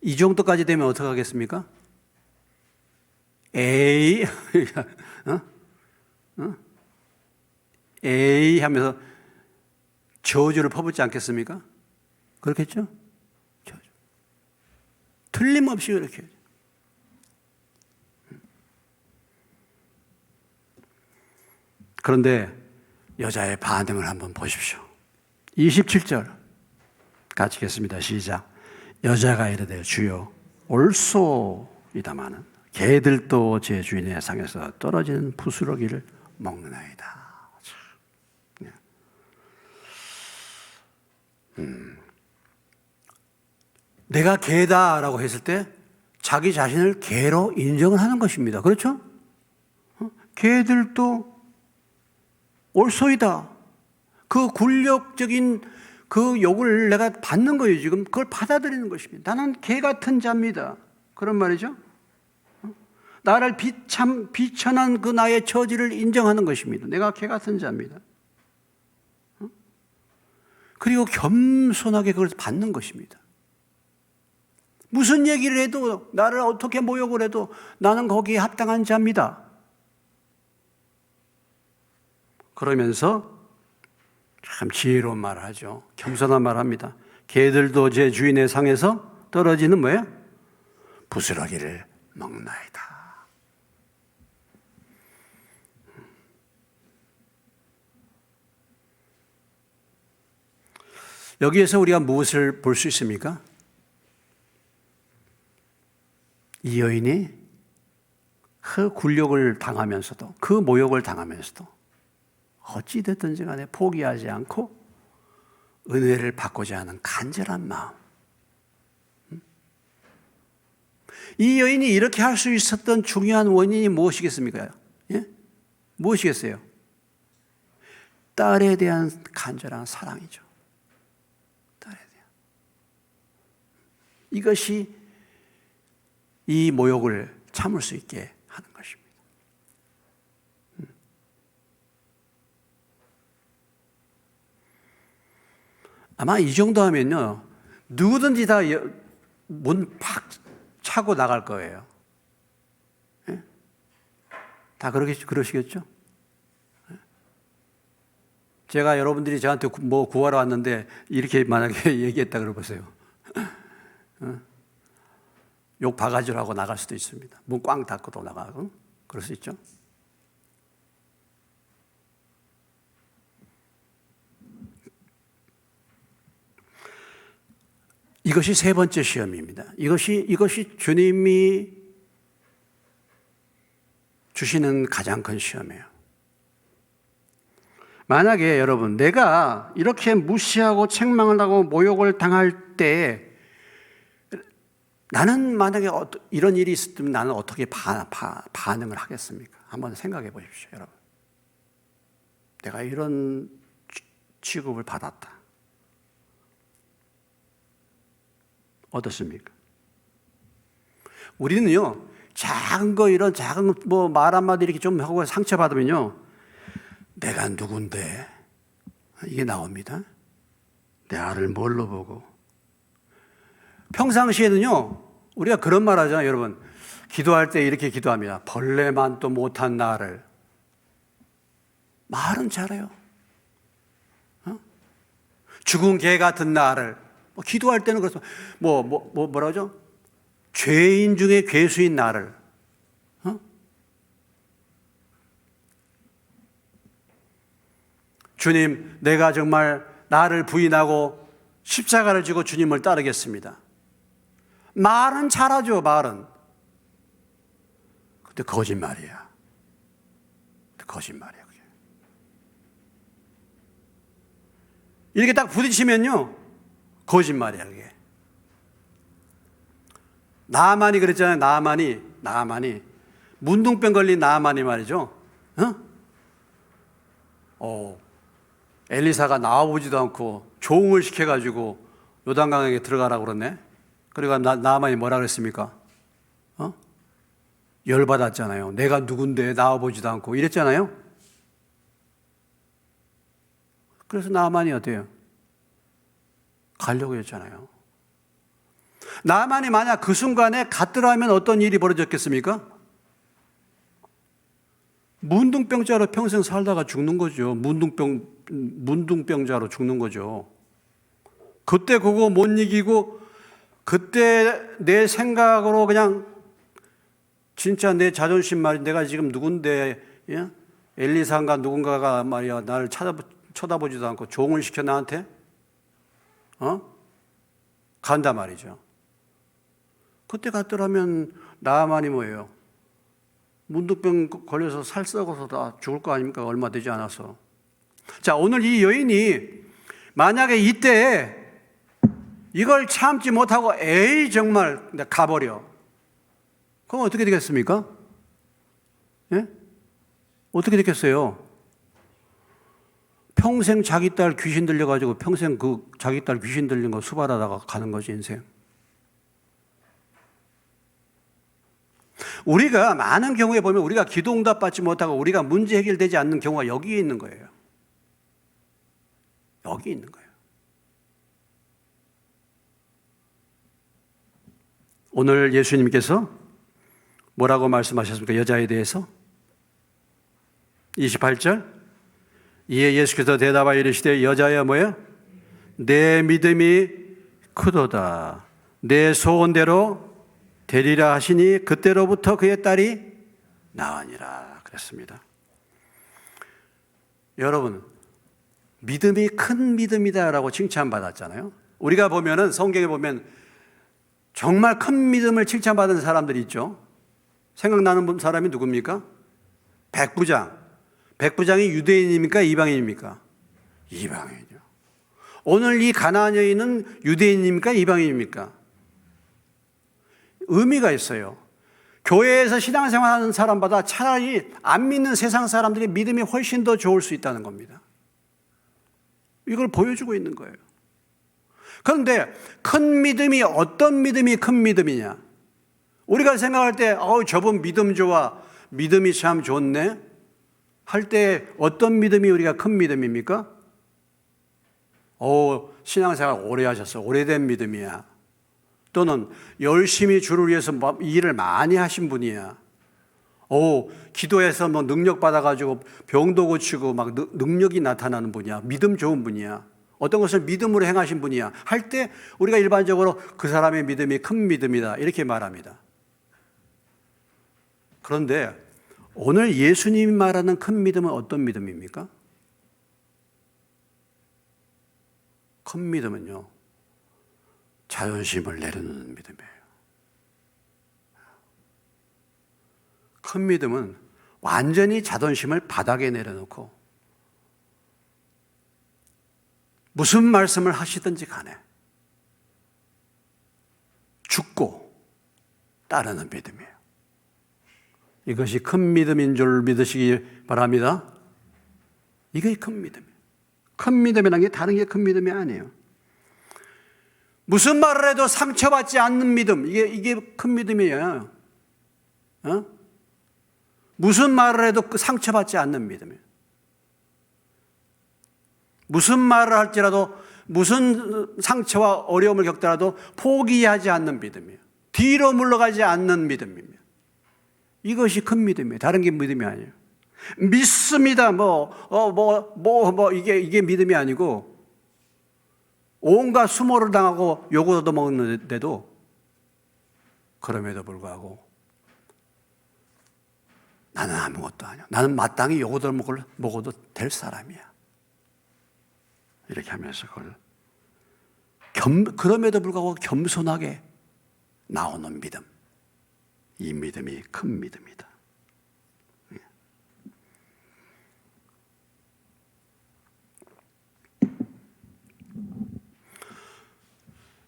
이 정도까지 되면 어떻게 하겠습니까? 에이, 에이 하면서 저주를 퍼붓지 않겠습니까? 그렇겠죠? 저주. 틀림없이 그렇게. 그런데 여자의 반응을 한번 보십시오. 27절 같이 읽겠습니다. 시작. 여자가 이르되 주여 올소이다마는 개들도 제 주인의 상에서 떨어지는 부스러기를 먹느나이다. 내가 개다라고 했을 때 자기 자신을 개로 인정을 하는 것입니다. 그렇죠? 개들도 올소이다. 그 굴욕적인 그 욕을 내가 받는 거예요. 지금 그걸 받아들이는 것입니다. 나는 개 같은 자입니다. 그런 말이죠. 나를 비천한 그 나의 처지를 인정하는 것입니다. 내가 개 같은 자입니다. 그리고 겸손하게 그걸 받는 것입니다. 무슨 얘기를 해도 나를 어떻게 모욕을 해도 나는 거기에 합당한 자입니다. 그러면서 참 지혜로운 말을 하죠. 겸손한 말을 합니다. 개들도 제 주인의 상에서 떨어지는 뭐예요? 부스러기를 먹나이다. 여기에서 우리가 무엇을 볼 수 있습니까? 이 여인이 그 굴욕을 당하면서도 그 모욕을 당하면서도 어찌됐든지 간에 포기하지 않고 은혜를 받고자 하는 간절한 마음. 이 여인이 이렇게 할 수 있었던 중요한 원인이 무엇이겠습니까? 예? 무엇이겠어요? 딸에 대한 간절한 사랑이죠. 딸에 대한. 이것이 이 모욕을 참을 수 있게 하는 것입니다. 아마 이 정도 하면요, 누구든지 다 문 팍 차고 나갈 거예요. 예? 다 그러시겠죠? 제가 여러분들이 저한테 뭐 구하러 왔는데 이렇게 만약에 얘기했다 그러보세요. 욕 바가지로 하고 나갈 수도 있습니다. 문 꽝 닫고도 나가고 그럴 수 있죠. 이것이 세 번째 시험입니다. 이것이 주님이 주시는 가장 큰 시험이에요. 만약에 여러분 내가 이렇게 무시하고 책망을 하고 모욕을 당할 때 나는 만약에 이런 일이 있었다면 나는 어떻게 반응을 하겠습니까? 한번 생각해 보십시오, 여러분. 내가 이런 취급을 받았다. 어떻습니까? 우리는요, 이런 작은 말 한마디 이렇게 좀 하고 상처받으면요, 내가 누군데? 이게 나옵니다. 내 아를 뭘로 보고? 평상시에는요, 우리가 그런 말 하잖아요, 여러분. 기도할 때 이렇게 기도합니다. 벌레만도 못한 나를. 말은 잘해요. 죽은 개 같은 나를. 기도할 때는 그래서 뭐라 하죠? 죄인 중에 괴수인 나를. 주님, 내가 정말 나를 부인하고 십자가를 지고 주님을 따르겠습니다. 말은 잘하죠, 말은. 근데 거짓말이야. 거짓말이야, 그게. 이렇게 딱 부딪히면요, 거짓말이야, 그게. 나만이 그랬잖아요, 나만이. 문둥병 걸린 나만이 말이죠. 엘리사가 나와보지도 않고 조응을 시켜가지고 요단강에게 들어가라고 그러네. 그리고 나만이 뭐라 그랬습니까? 열받았잖아요. 내가 누군데 나와보지도 않고 이랬잖아요. 그래서 나만이 어때요? 가려고 했잖아요. 나만이 만약 그 순간에 갔더라면 어떤 일이 벌어졌겠습니까? 문둥병자로 평생 살다가 죽는 거죠. 문둥병자로 죽는 거죠. 그때 그거 못 이기고 그때 내 생각으로 그냥 진짜 내 자존심 말이 내가 지금 누군데, 예? 엘리사인가 누군가가 말이야 나를 쳐다보지도 않고 종을 시켜 나한테 간다 말이죠. 그때 갔더라면 나만이 뭐예요? 문둥병 걸려서 살 썩어서 다 죽을 거 아닙니까? 얼마 되지 않아서. 자, 오늘 이 여인이 만약에 이때 이걸 참지 못하고 에이 정말 가버려. 그럼 어떻게 되겠습니까? 예? 어떻게 되겠어요? 평생 자기 딸 귀신 들려가지고 평생 그 자기 딸 귀신 들린 거 수발하다가 가는 거지, 인생. 우리가 많은 경우에 보면 우리가 기도 응답 받지 못하고 우리가 문제 해결되지 않는 경우가 여기에 있는 거예요. 여기 있는 거예요. 오늘 예수님께서 뭐라고 말씀하셨습니까? 여자에 대해서 28절 이에 예수께서 대답하여 이르시되 여자여 뭐예요? 내 믿음이 크도다. 내 소원대로 되리라 하시니 그때로부터 그의 딸이 나으니라 그랬습니다. 여러분, 믿음이 큰 믿음이다라고 칭찬받았잖아요. 우리가 보면은 성경에 보면 정말 큰 믿음을 칭찬받은 사람들이 있죠. 생각나는 사람이 누굽니까? 백부장. 백부장이 유대인입니까? 이방인입니까? 이방인이요. 오늘 이 가나안 여인은 유대인입니까? 이방인입니까? 의미가 있어요. 교회에서 신앙생활하는 사람보다 차라리 안 믿는 세상 사람들의 믿음이 훨씬 더 좋을 수 있다는 겁니다. 이걸 보여주고 있는 거예요. 그런데 큰 믿음이 어떤 믿음이 큰 믿음이냐? 우리가 생각할 때 저분 믿음 좋아, 믿음이 참 좋네 할 때 어떤 믿음이 우리가 큰 믿음입니까? 신앙생활 오래 하셨어, 오래된 믿음이야. 또는 열심히 주를 위해서 일을 많이 하신 분이야. 기도해서 능력 받아가지고 병도 고치고 막 능력이 나타나는 분이야. 믿음 좋은 분이야. 어떤 것을 믿음으로 행하신 분이야 할 때 우리가 일반적으로 그 사람의 믿음이 큰 믿음이다 이렇게 말합니다. 그런데 오늘 예수님이 말하는 큰 믿음은 어떤 믿음입니까? 큰 믿음은요, 자존심을 내려놓는 믿음이에요. 큰 믿음은 완전히 자존심을 바닥에 내려놓고 무슨 말씀을 하시든지 간에 죽고 따르는 믿음이에요. 이것이 큰 믿음인 줄 믿으시기 바랍니다. 이게 큰 믿음이에요. 큰 믿음이라는 게 다른 게 큰 믿음이 아니에요. 무슨 말을 해도 상처받지 않는 믿음, 이게 큰 믿음이에요. 무슨 말을 해도 상처받지 않는 믿음이에요. 무슨 말을 할지라도 무슨 상처와 어려움을 겪더라도 포기하지 않는 믿음이에요. 뒤로 물러가지 않는 믿음입니다. 이것이 큰 믿음이에요. 다른 게 믿음이 아니에요. 믿습니다. 이게 믿음이 아니고 온갖 수모를 당하고 욕을 얻어먹는데도 그럼에도 불구하고 나는 아무것도 아니야. 나는 마땅히 욕을 먹어도 될 사람이야. 이렇게 하면서 그걸 그럼에도 불구하고 겸손하게 나오는 믿음. 이 믿음이 큰 믿음이다.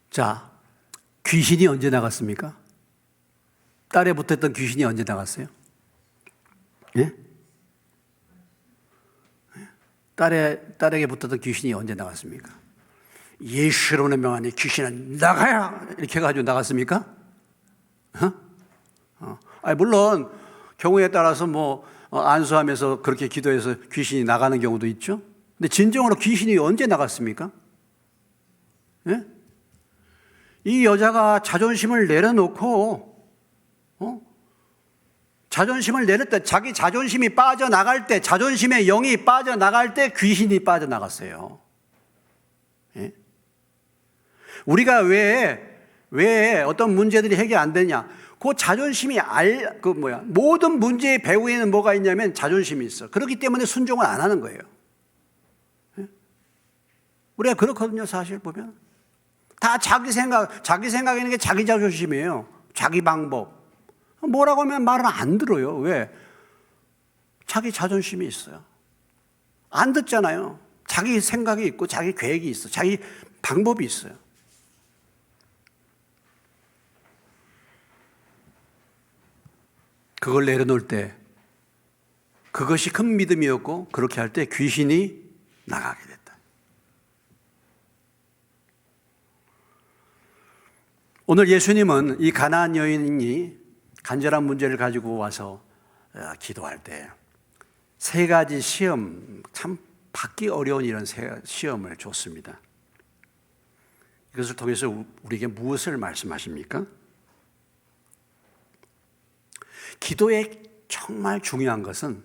자, 귀신이 언제 나갔습니까? 딸에 붙었던 귀신이 언제 나갔어요? 예? 딸에게 붙었던 귀신이 언제 나갔습니까? 예수의 명하니 귀신은 나가야 이렇게 해가지고 나갔습니까? 물론 경우에 따라서 안수하면서 그렇게 기도해서 귀신이 나가는 경우도 있죠. 근데 진정으로 귀신이 언제 나갔습니까? 예? 이 여자가 자존심을 내려놓고 자존심을 내릴 때, 자기 자존심이 빠져나갈 때, 자존심의 영이 빠져나갈 때 귀신이 빠져나갔어요. 예? 우리가 왜 어떤 문제들이 해결 안 되냐? 그 자존심이 모든 문제의 배후에는 뭐가 있냐면 자존심이 있어. 그렇기 때문에 순종을 안 하는 거예요. 예? 우리가 그렇거든요, 사실 보면. 다 자기 생각에는 게 자기 자존심이에요. 자기 방법. 뭐라고 하면 말을 안 들어요. 왜? 자기 자존심이 있어요. 안 듣잖아요. 자기 생각이 있고 자기 계획이 있어. 자기 방법이 있어요. 그걸 내려놓을 때 그것이 큰 믿음이었고 그렇게 할 때 귀신이 나가게 됐다. 오늘 예수님은 이 가나안 여인이 간절한 문제를 가지고 와서 기도할 때 세 가지 시험, 참 받기 어려운 이런 시험을 줬습니다. 이것을 통해서 우리에게 무엇을 말씀하십니까? 기도에 정말 중요한 것은,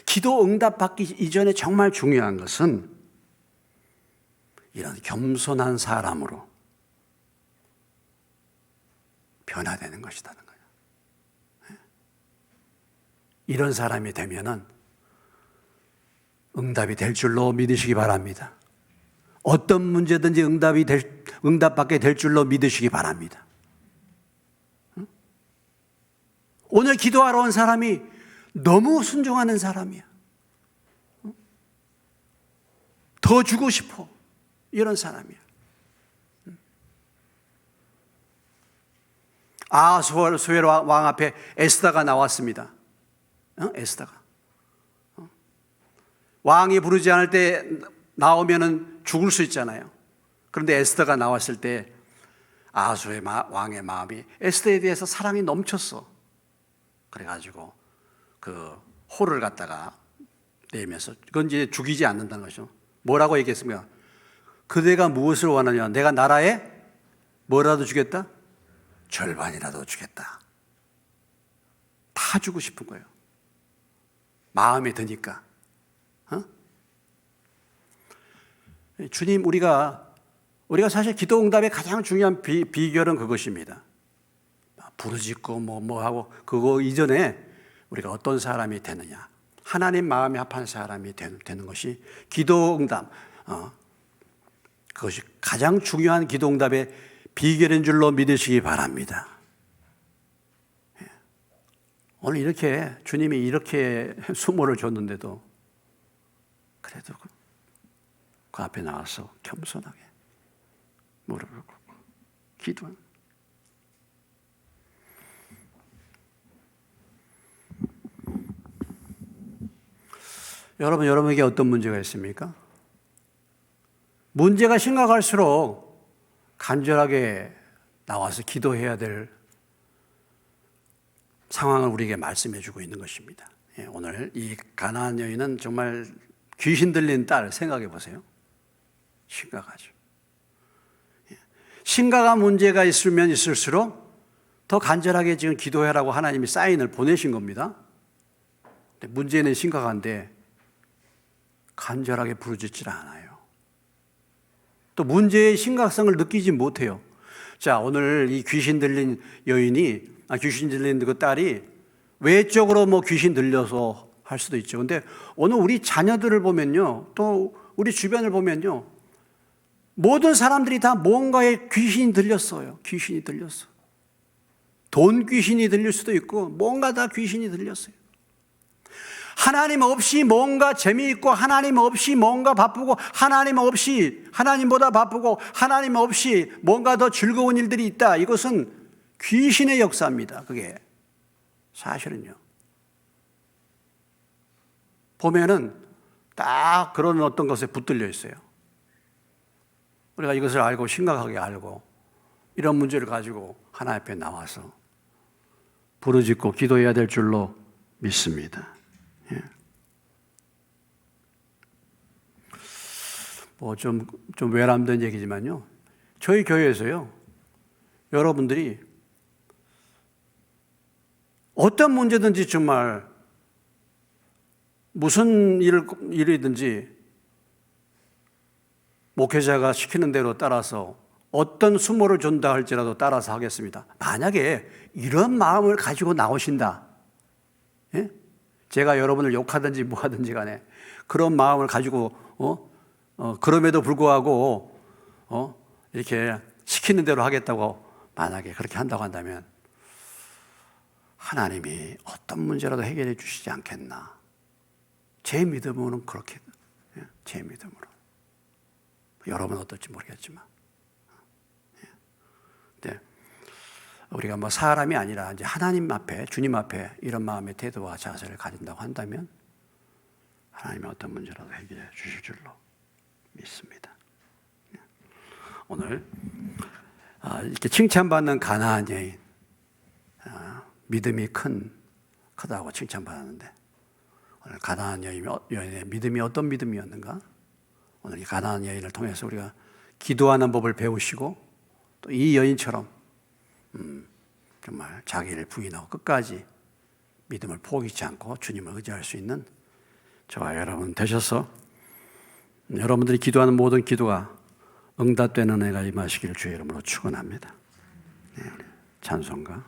기도 응답받기 이전에 정말 중요한 것은 이런 겸손한 사람으로 변화되는 것이라는 거예요. 이런 사람이 되면은 응답이 될 줄로 믿으시기 바랍니다. 어떤 문제든지 응답받게 될 줄로 믿으시기 바랍니다. 오늘 기도하러 온 사람이 너무 순종하는 사람이야. 더 주고 싶어. 이런 사람이야. 아수에로 왕 앞에 에스더가 나왔습니다. 에스더가. 왕이 부르지 않을 때 나오면은 죽을 수 있잖아요. 그런데 에스더가 나왔을 때 아수의 왕의 마음이 에스더에 대해서 사랑이 넘쳤어. 그래가지고 그 호를 갖다가 내면서, 그건 이제 죽이지 않는다는 것이죠. 뭐라고 얘기했습니까? 그대가 무엇을 원하냐? 내가 나라에 뭐라도 주겠다? 절반이라도 주겠다. 다 주고 싶은 거예요. 마음에 드니까. 주님, 우리가 사실 기도 응답의 가장 중요한 비결은 그것입니다. 부르짖고 뭐 하고 그거 이전에 우리가 어떤 사람이 되느냐, 하나님 마음에 합한 사람이 되는 것이 기도 응답, 그것이 가장 중요한 기도 응답의 비결인 줄로 믿으시기 바랍니다. 오늘 이렇게 주님이 이렇게 수모를 줬는데도 그래도 그 앞에 나와서 겸손하게 무릎을 꿇고 기도한. 여러분에게 어떤 문제가 있습니까? 문제가 심각할수록 간절하게 나와서 기도해야 될 상황을 우리에게 말씀해 주고 있는 것입니다. 오늘 이 가나안 여인은 정말 귀신 들린 딸 생각해 보세요. 심각하죠. 심각한 문제가 있으면 있을수록 더 간절하게 지금 기도해라고 하나님이 사인을 보내신 겁니다. 근데 문제는 심각한데 간절하게 부르짖질 않아요. 또 문제의 심각성을 느끼지 못해요. 자, 오늘 이 귀신 들린 귀신 들린 그 딸이 외적으로 뭐 귀신 들려서 할 수도 있죠. 근데 오늘 우리 자녀들을 보면요, 또 우리 주변을 보면요, 모든 사람들이 다 뭔가에 귀신이 들렸어요. 귀신이 들렸어. 돈 귀신이 들릴 수도 있고 뭔가 다 귀신이 들렸어요. 하나님 없이 뭔가 재미있고 하나님 없이 뭔가 바쁘고 하나님 없이 하나님보다 바쁘고 하나님 없이 뭔가 더 즐거운 일들이 있다. 이것은 귀신의 역사입니다. 그게 사실은요. 보면은 딱 그런 어떤 것에 붙들려 있어요. 우리가 이것을 알고 심각하게 알고 이런 문제를 가지고 하나님 앞에 나와서 부르짖고 기도해야 될 줄로 믿습니다. 뭐 좀 외람된 얘기지만요. 저희 교회에서요. 여러분들이 어떤 문제든지 정말 무슨 일이든지 목회자가 시키는 대로 따라서 어떤 수모를 준다 할지라도 따라서 하겠습니다. 만약에 이런 마음을 가지고 나오신다. 예? 제가 여러분을 욕하든지 뭐하든지 간에 그런 마음을 가지고 그럼에도 불구하고 이렇게 시키는 대로 하겠다고 만약에 그렇게 한다고 한다면 하나님이 어떤 문제라도 해결해 주시지 않겠나. 제 믿음으로는 그렇게, 제 믿음으로. 여러분은 어떨지 모르겠지만. 네. 우리가 뭐 사람이 아니라 이제 하나님 앞에, 주님 앞에 이런 마음의 태도와 자세를 가진다고 한다면 하나님이 어떤 문제라도 해결해 주실 줄로 믿습니다. 오늘 이렇게 칭찬받는 가나안 여인, 믿음이 크다고 칭찬받았는데 오늘 가나안 여인의 믿음이 어떤 믿음이었는가? 오늘 이 가나안 여인을 통해서 우리가 기도하는 법을 배우시고 또 이 여인처럼 정말 자기를 부인하고 끝까지 믿음을 포기치 않고 주님을 의지할 수 있는 저와 여러분 되셔서 여러분들이 기도하는 모든 기도가 응답되는 은혜가 임하시기를 주의 이름으로 축원합니다. 네, 찬송가